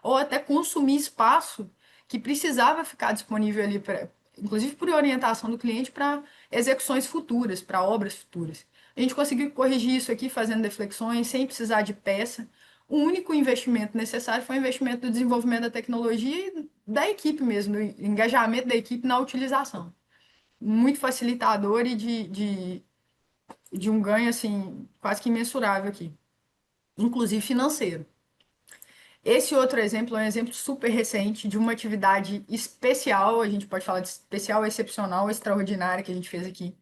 Speaker 5: ou até consumir espaço que precisava ficar disponível ali, inclusive por orientação do cliente, para execuções futuras, para obras futuras. A gente conseguiu corrigir isso aqui fazendo deflexões, sem precisar de peça. O único investimento necessário foi o investimento do desenvolvimento da tecnologia e da equipe mesmo, do engajamento da equipe na utilização. Muito facilitador e de um ganho assim, quase que imensurável aqui, inclusive financeiro. Esse outro exemplo é um exemplo super recente de uma atividade especial, a gente pode falar de especial, excepcional, extraordinária que a gente fez aqui.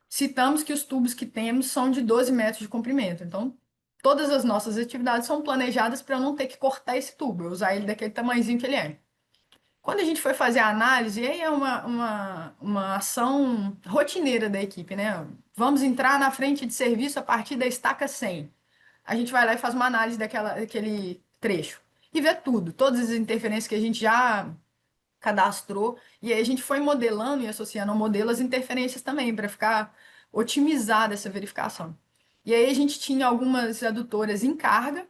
Speaker 5: Citamos que os tubos que temos são de 12 metros de comprimento. Então, todas as nossas atividades são planejadas para eu não ter que cortar esse tubo, eu usar ele daquele tamanhozinho que ele é. Quando a gente foi fazer a análise, aí é uma ação rotineira da equipe, né? Vamos entrar na frente de serviço a partir da estaca 100. A gente vai lá e faz uma análise daquele trecho. E vê tudo, todas as interferências que a gente já cadastrou, e aí a gente foi modelando e associando ao modelo as interferências também, para ficar otimizada essa verificação. E aí a gente tinha algumas adutoras em carga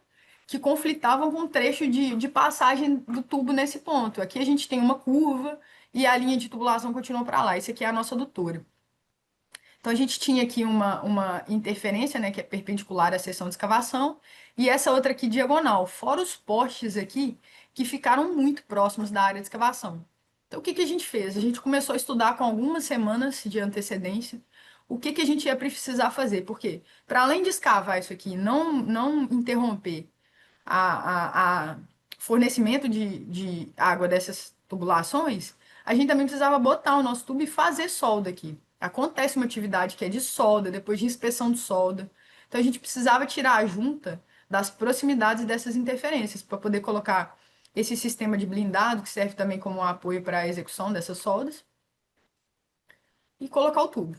Speaker 5: que conflitavam com o trecho de passagem do tubo nesse ponto. Aqui a gente tem uma curva e a linha de tubulação continua para lá. Esse aqui é a nossa adutora. Então a gente tinha aqui uma interferência, né, que é perpendicular à seção de escavação, e essa outra aqui diagonal, fora os postes aqui que ficaram muito próximos da área de escavação. Então o que que a gente fez? A gente começou a estudar com algumas semanas de antecedência o que que a gente ia precisar fazer, porque para além de escavar isso aqui, não interromper a fornecimento de água dessas tubulações, a gente também precisava botar o nosso tubo e fazer solda aqui. Acontece uma atividade que é de solda, depois de inspeção de solda. Então a gente precisava tirar a junta das proximidades dessas interferências para poder colocar esse sistema de blindado, que serve também como um apoio para a execução dessas soldas, e colocar o tubo.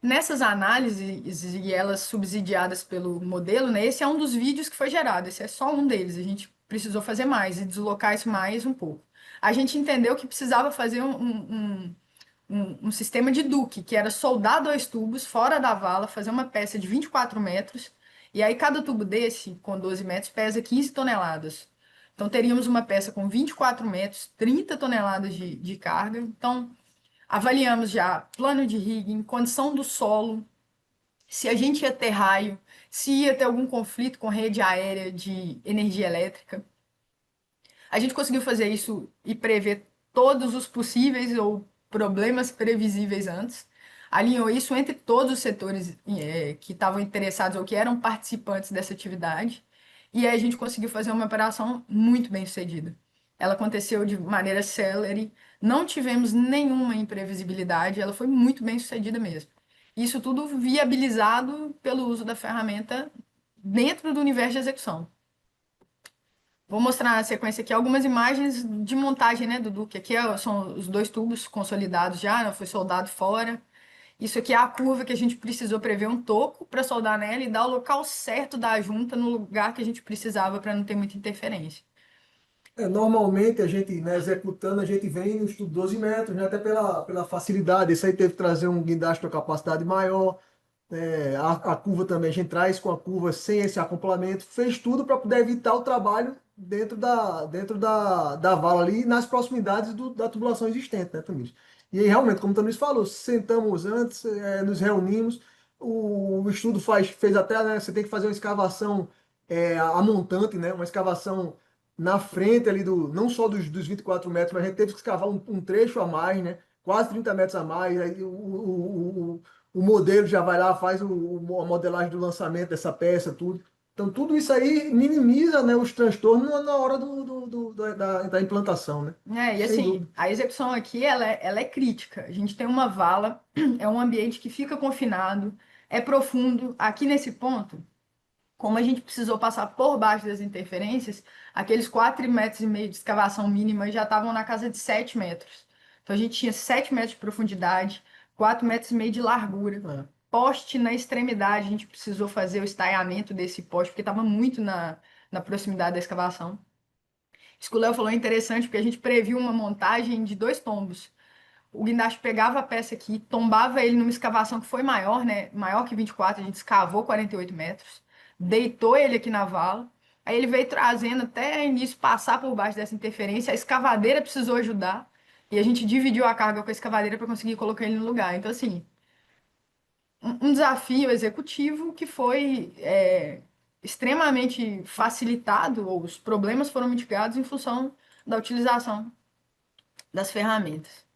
Speaker 5: Nessas análises e elas subsidiadas pelo modelo, né, esse é um dos vídeos que foi gerado, esse é só um deles, a gente precisou fazer mais e deslocar isso mais um pouco. A gente entendeu que precisava fazer um sistema de duque, que era soldar 2 tubos fora da vala, fazer uma peça de 24 metros, e aí cada tubo desse, com 12 metros, pesa 15 toneladas. Então teríamos uma peça com 24 metros, 30 toneladas de carga. Então avaliamos já plano de rigging, condição do solo, se a gente ia ter raio, se ia ter algum conflito com rede aérea de energia elétrica. A gente conseguiu fazer isso e prever todos os possíveis ou problemas previsíveis antes. Alinhou isso entre todos os setores que estavam interessados ou que eram participantes dessa atividade. E aí a gente conseguiu fazer uma operação muito bem sucedida. Ela aconteceu de maneira célere, não tivemos nenhuma imprevisibilidade, ela foi muito bem sucedida mesmo. Isso tudo viabilizado pelo uso da ferramenta dentro do universo de execução. Vou mostrar na sequência aqui algumas imagens de montagem, né, Dudu? Que aqui são os dois tubos consolidados já, né, foi soldado fora. Isso aqui é a curva que a gente precisou prever um toco para soldar nela e dar o local certo da junta no lugar que a gente precisava para não ter muita interferência.
Speaker 4: Normalmente a gente, né, executando, a gente vem nos tudo 12 metros, né, até pela facilidade. Esse aí teve que trazer um guindaste com capacidade maior. A curva também, a gente traz com a curva sem esse acoplamento. Fez tudo para poder evitar o trabalho dentro da vala ali, nas proximidades da tubulação existente, né, Tamires? E aí, realmente, como o Tamires falou, sentamos antes, nos reunimos. O estudo fez até, né, você tem que fazer uma escavação a montante, né, uma escavação na frente ali não só dos 24 metros, mas a gente teve que escavar um trecho a mais, né? Quase 30 metros a mais. Aí o modelo já vai lá, faz a modelagem do lançamento dessa peça, tudo. Então, tudo isso aí minimiza, né, os transtornos na hora da implantação, né?
Speaker 5: E
Speaker 4: Sem
Speaker 5: assim,
Speaker 4: dúvida.
Speaker 5: a execução aqui, ela é crítica. A gente tem uma vala, é um ambiente que fica confinado, é profundo. Aqui nesse ponto, como a gente precisou passar por baixo das interferências, aqueles 4,5 metros de escavação mínima já estavam na casa de 7 metros. Então a gente tinha 7 metros de profundidade, 4,5 metros de largura. Poste na extremidade, a gente precisou fazer o estaiamento desse poste, porque estava muito na proximidade da escavação. Isso que o Léo falou é interessante, porque a gente previu uma montagem de 2 tombos. O guindaste pegava a peça aqui, tombava ele numa escavação que foi maior, né? Maior que 24, a gente escavou 48 metros, deitou ele aqui na vala, aí ele veio trazendo até início passar por baixo dessa interferência, a escavadeira precisou ajudar, e a gente dividiu a carga com a escavadeira para conseguir colocar ele no lugar. Então, assim, um desafio executivo que foi extremamente facilitado, ou os problemas foram mitigados em função da utilização das ferramentas.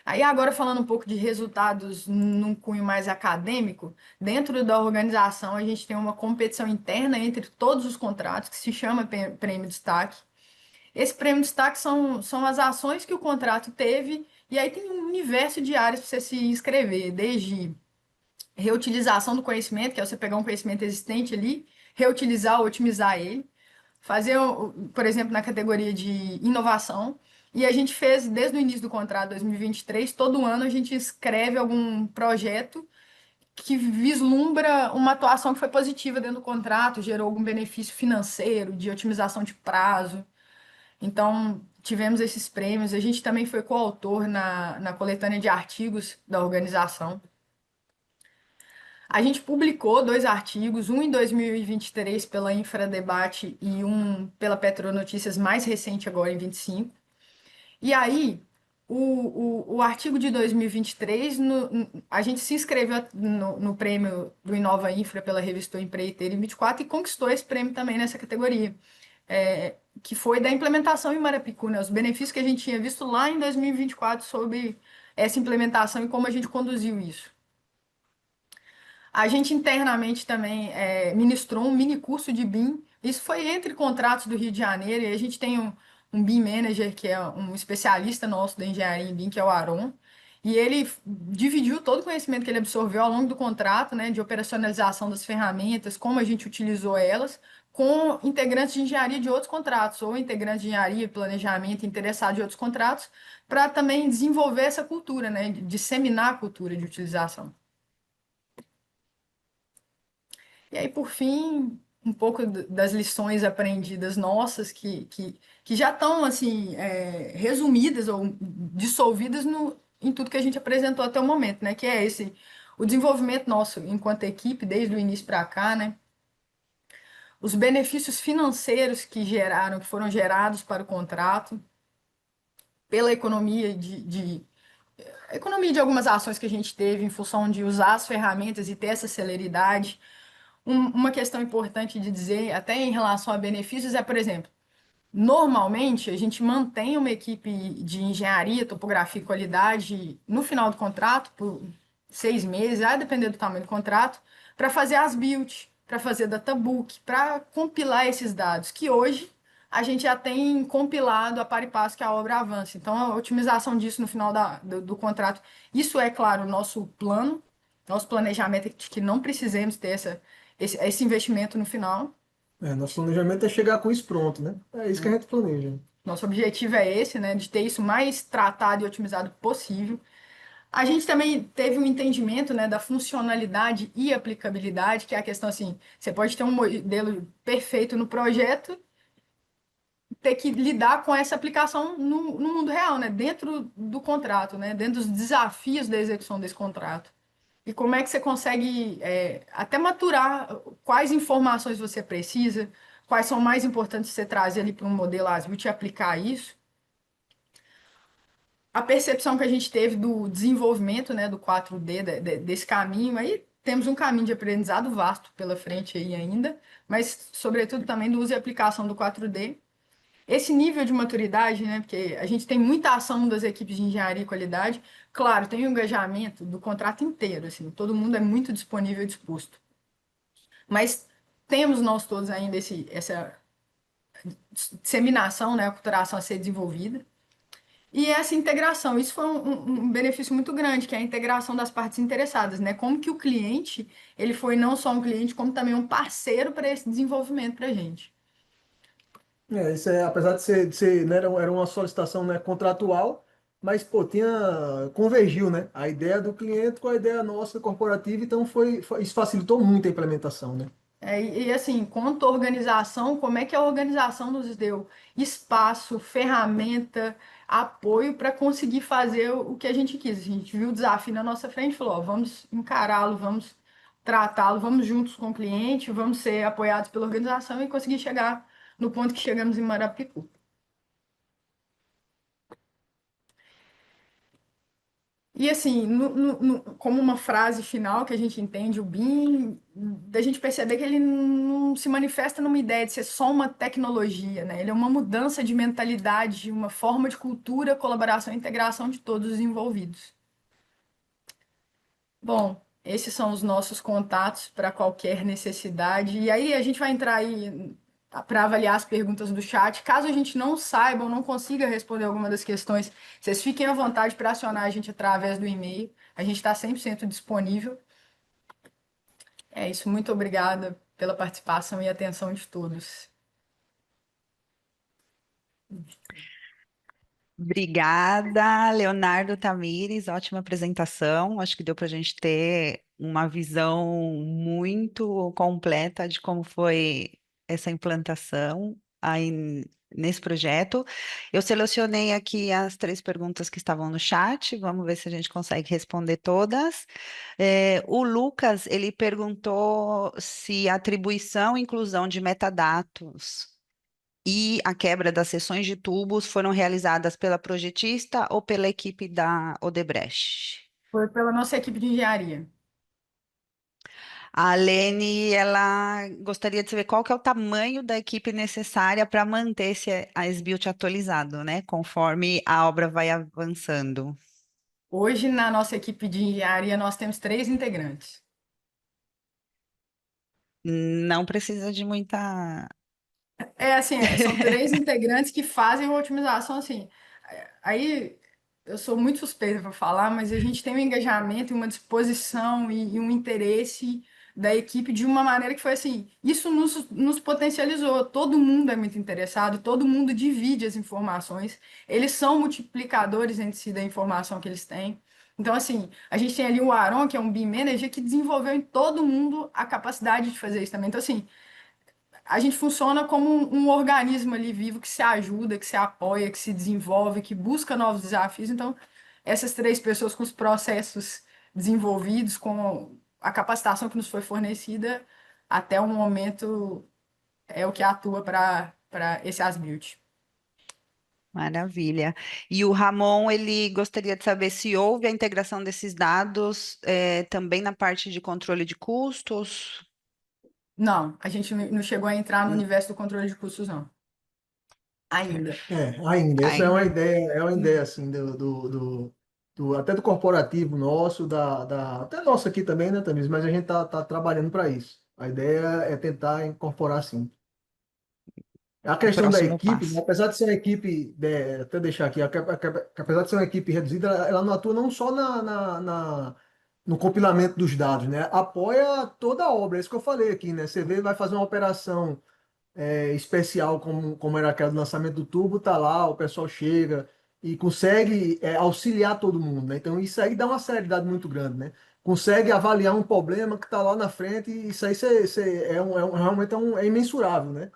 Speaker 5: Aí agora falando um pouco de resultados num cunho mais acadêmico, dentro da organização a gente tem uma competição interna entre todos os contratos que se chama Prêmio Destaque. Esse Prêmio Destaque são as ações que o contrato teve e aí tem um universo de áreas para você se inscrever, desde reutilização do conhecimento, que é você pegar um conhecimento existente ali, reutilizar ou otimizar ele, fazer, por exemplo, na categoria de inovação. E a gente fez, desde o início do contrato 2023, todo ano a gente escreve algum projeto que vislumbra uma atuação que foi positiva dentro do contrato, gerou algum benefício financeiro, de otimização de prazo. Então, tivemos esses prêmios. A gente também foi coautor na coletânea de artigos da organização. A gente publicou 2 artigos, um em 2023 pela Infradebate e um pela Petronotícias mais recente agora em 25. E aí, o artigo de 2023, a gente se inscreveu no prêmio do Inova Infra pela revista O Empreiteiro em 24 e conquistou esse prêmio também nessa categoria, que foi da implementação em Marapicu, né? Os benefícios que a gente tinha visto lá em 2024 sobre essa implementação e como a gente conduziu isso. A gente internamente também ministrou um mini curso de BIM. Isso foi entre contratos do Rio de Janeiro, e a gente tem um BIM Manager, que é um especialista nosso da engenharia em BIM, que é o Aron. E ele dividiu todo o conhecimento que ele absorveu ao longo do contrato, né, de operacionalização das ferramentas, como a gente utilizou elas, com integrantes de engenharia de outros contratos, ou integrantes de engenharia, planejamento, interessados de outros contratos, para também desenvolver essa cultura, né, disseminar a cultura de utilização. E aí, por fim, um pouco das lições aprendidas nossas, que já estão, assim, resumidas ou dissolvidas em tudo que a gente apresentou até o momento, né? Que é o desenvolvimento nosso enquanto equipe, desde o início para cá, né? Os benefícios financeiros que foram gerados para o contrato, pela economia de algumas ações que a gente teve em função de usar as ferramentas e ter essa celeridade. Uma questão importante de dizer, até em relação a benefícios, por exemplo, normalmente a gente mantém uma equipe de engenharia, topografia e qualidade no final do contrato, por 6 meses, a depender do tamanho do contrato, para fazer as build, para fazer databook, para compilar esses dados, que hoje a gente já tem compilado a par e passo que a obra avança. Então, a otimização disso no final do contrato, isso é, claro, o nosso planejamento é de que não precisemos ter esse investimento no final.
Speaker 4: Nosso planejamento é chegar com isso pronto, né? É isso que a gente planeja.
Speaker 5: Nosso objetivo é esse, né, de ter isso mais tratado e otimizado possível. A gente também teve um entendimento, né, da funcionalidade e aplicabilidade, que é a questão assim, você pode ter um modelo perfeito no projeto, ter que lidar com essa aplicação no mundo real, né, dentro do contrato, né, dentro dos desafios da execução desse contrato. E como é que você consegue até maturar quais informações você precisa, quais são mais importantes você trazer ali para um modelo Asvil e aplicar isso. A percepção que a gente teve do desenvolvimento, né, do 4D, desse caminho, aí temos um caminho de aprendizado vasto pela frente aí ainda, mas sobretudo também do uso e aplicação do 4D. Esse nível de maturidade, né, porque a gente tem muita ação das equipes de engenharia e qualidade, claro, tem o engajamento do contrato inteiro, assim, todo mundo é muito disponível e disposto. Mas temos nós todos ainda essa disseminação, né, a culturação a ser desenvolvida. E essa integração, isso foi um benefício muito grande, que é a integração das partes interessadas, né? Como que o cliente, ele foi não só um cliente, como também um parceiro para esse desenvolvimento para a gente.
Speaker 4: Isso apesar de ser, né, era uma solicitação, né, contratual, mas, pô, convergiu, né? A ideia do cliente com a ideia nossa corporativa, então isso facilitou muito a implementação, né?
Speaker 5: Assim, quanto à organização, como é que a organização nos deu espaço, ferramenta, apoio para conseguir fazer o que a gente quis. A gente viu o desafio na nossa frente e falou, ó, vamos encará-lo, vamos tratá-lo, vamos juntos com o cliente, vamos ser apoiados pela organização e conseguir chegar no ponto que chegamos em Marapicu. E assim, como uma frase final que a gente entende o BIM, da gente perceber que ele não se manifesta numa ideia de ser só uma tecnologia, né? Ele é uma mudança de mentalidade, uma forma de cultura, colaboração e integração de todos os envolvidos. Bom, esses são os nossos contatos para qualquer necessidade. E aí a gente vai entrar aí para avaliar as perguntas do chat. Caso a gente não saiba ou não consiga responder alguma das questões, vocês fiquem à vontade para acionar a gente através do e-mail. A gente está 100% disponível. É isso, muito obrigada pela participação e atenção de todos.
Speaker 2: Obrigada, Leonardo Tamires, ótima apresentação. Acho que deu para a gente ter uma visão muito completa de como foi essa implantação aí nesse projeto. Eu selecionei aqui as 3 perguntas que estavam no chat, vamos ver se a gente consegue responder todas. O Lucas, ele perguntou se a atribuição e inclusão de metadados e a quebra das seções de tubos foram realizadas pela projetista ou pela equipe da Odebrecht?
Speaker 5: Foi pela nossa equipe de engenharia.
Speaker 2: A Lene, ela gostaria de saber qual que é o tamanho da equipe necessária para manter esse as-built atualizado, né? Conforme a obra vai avançando.
Speaker 5: Hoje, na nossa equipe de engenharia, nós temos 3 integrantes.
Speaker 2: Não precisa de muita.
Speaker 5: São 3 integrantes que fazem uma otimização, assim. Aí eu sou muito suspeita para falar, mas a gente tem um engajamento, e uma disposição e um interesse da equipe de uma maneira que foi assim, isso nos potencializou. Todo mundo é muito interessado, todo mundo divide as informações, eles são multiplicadores entre si da informação que eles têm. Então, assim, a gente tem ali o Aaron, que é um BIM manager, que desenvolveu em todo mundo a capacidade de fazer isso também. Então, assim, a gente funciona como um organismo ali vivo que se ajuda, que se apoia, que se desenvolve, que busca novos desafios. Então, essas 3 pessoas com os processos desenvolvidos, com a capacitação que nos foi fornecida, até o momento é o que atua para esse as-built.
Speaker 2: Maravilha. E o Ramon, ele gostaria de saber se houve a integração desses dados também na parte de controle de custos.
Speaker 5: Não, a gente não chegou a entrar no universo do controle de custos, não. Ainda.
Speaker 4: Ainda. Essa
Speaker 2: Ai,
Speaker 4: é uma ideia assim, até do corporativo nosso, até nosso aqui também, né, Tamis? Mas a gente tá trabalhando para isso. A ideia é tentar incorporar sim. A
Speaker 2: o
Speaker 4: questão da
Speaker 2: próximo
Speaker 4: equipe, né,
Speaker 2: passo.
Speaker 4: apesar de ser uma equipe, até deixar aqui, apesar de ser uma equipe reduzida, ela não atua não só no compilamento dos dados, né? Apoia toda a obra, é isso que eu falei aqui, né? Você vê, vai fazer uma operação especial como era aquela do lançamento do tubo, tá lá, o pessoal chega e consegue auxiliar todo mundo, né? Então isso aí dá uma seriedade muito grande, né? Consegue avaliar um problema que está lá na frente e isso aí realmente é imensurável, né?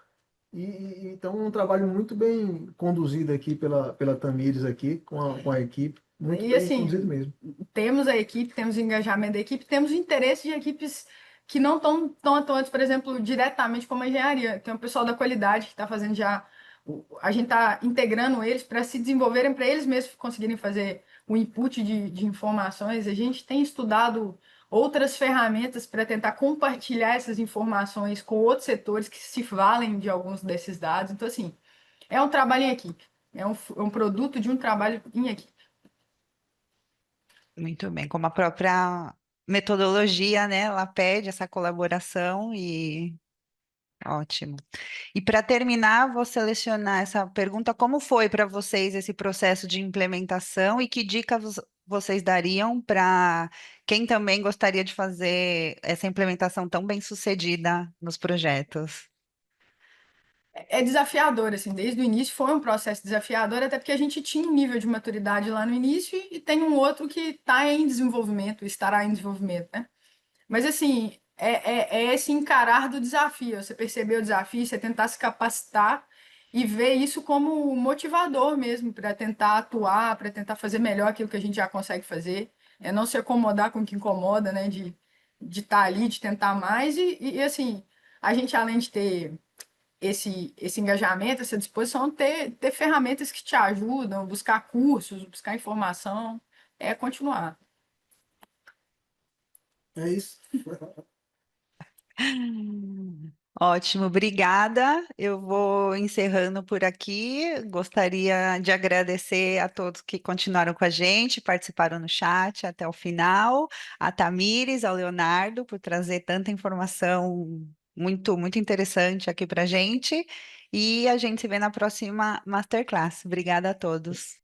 Speaker 4: Então um trabalho muito bem conduzido aqui pela Tamires aqui, com a equipe, muito
Speaker 5: E
Speaker 4: bem
Speaker 5: assim,
Speaker 4: conduzido mesmo.
Speaker 5: temos a equipe, temos o engajamento da equipe, temos o interesse de equipes que não estão tão atuantes, por exemplo, diretamente como a engenharia. Tem o pessoal da qualidade que está fazendo já. A gente está integrando eles para se desenvolverem, para eles mesmos conseguirem fazer o input de informações. A gente tem estudado outras ferramentas para tentar compartilhar essas informações com outros setores que se valem de alguns desses dados. Então, assim, é um trabalho em equipe, é um produto de um trabalho em equipe.
Speaker 2: Muito bem, como a própria metodologia, né? Ela pede essa colaboração e ótimo. E para terminar, vou selecionar essa pergunta: como foi para vocês esse processo de implementação e que dicas vocês dariam para quem também gostaria de fazer essa implementação tão bem sucedida nos projetos?
Speaker 5: É desafiador, assim, desde o início foi um processo desafiador, até porque a gente tinha um nível de maturidade lá no início e tem um outro que está em desenvolvimento, estará em desenvolvimento, né? Mas, assim, é esse encarar do desafio, você perceber o desafio, você tentar se capacitar e ver isso como motivador mesmo, para tentar atuar, para tentar fazer melhor aquilo que a gente já consegue fazer, é não se acomodar com o que incomoda, né? De estar ali, de tentar mais assim, a gente, além de ter esse engajamento, essa disposição, ter ferramentas que te ajudam, buscar cursos, buscar informação, é continuar.
Speaker 4: É isso.
Speaker 2: Ótimo, obrigada. Eu vou encerrando por aqui. Gostaria de agradecer a todos que continuaram com a gente, participaram no chat até o final, a Tamires, ao Leonardo, por trazer tanta informação muito interessante aqui para a gente. E a gente se vê na próxima Masterclass. Obrigada a todos.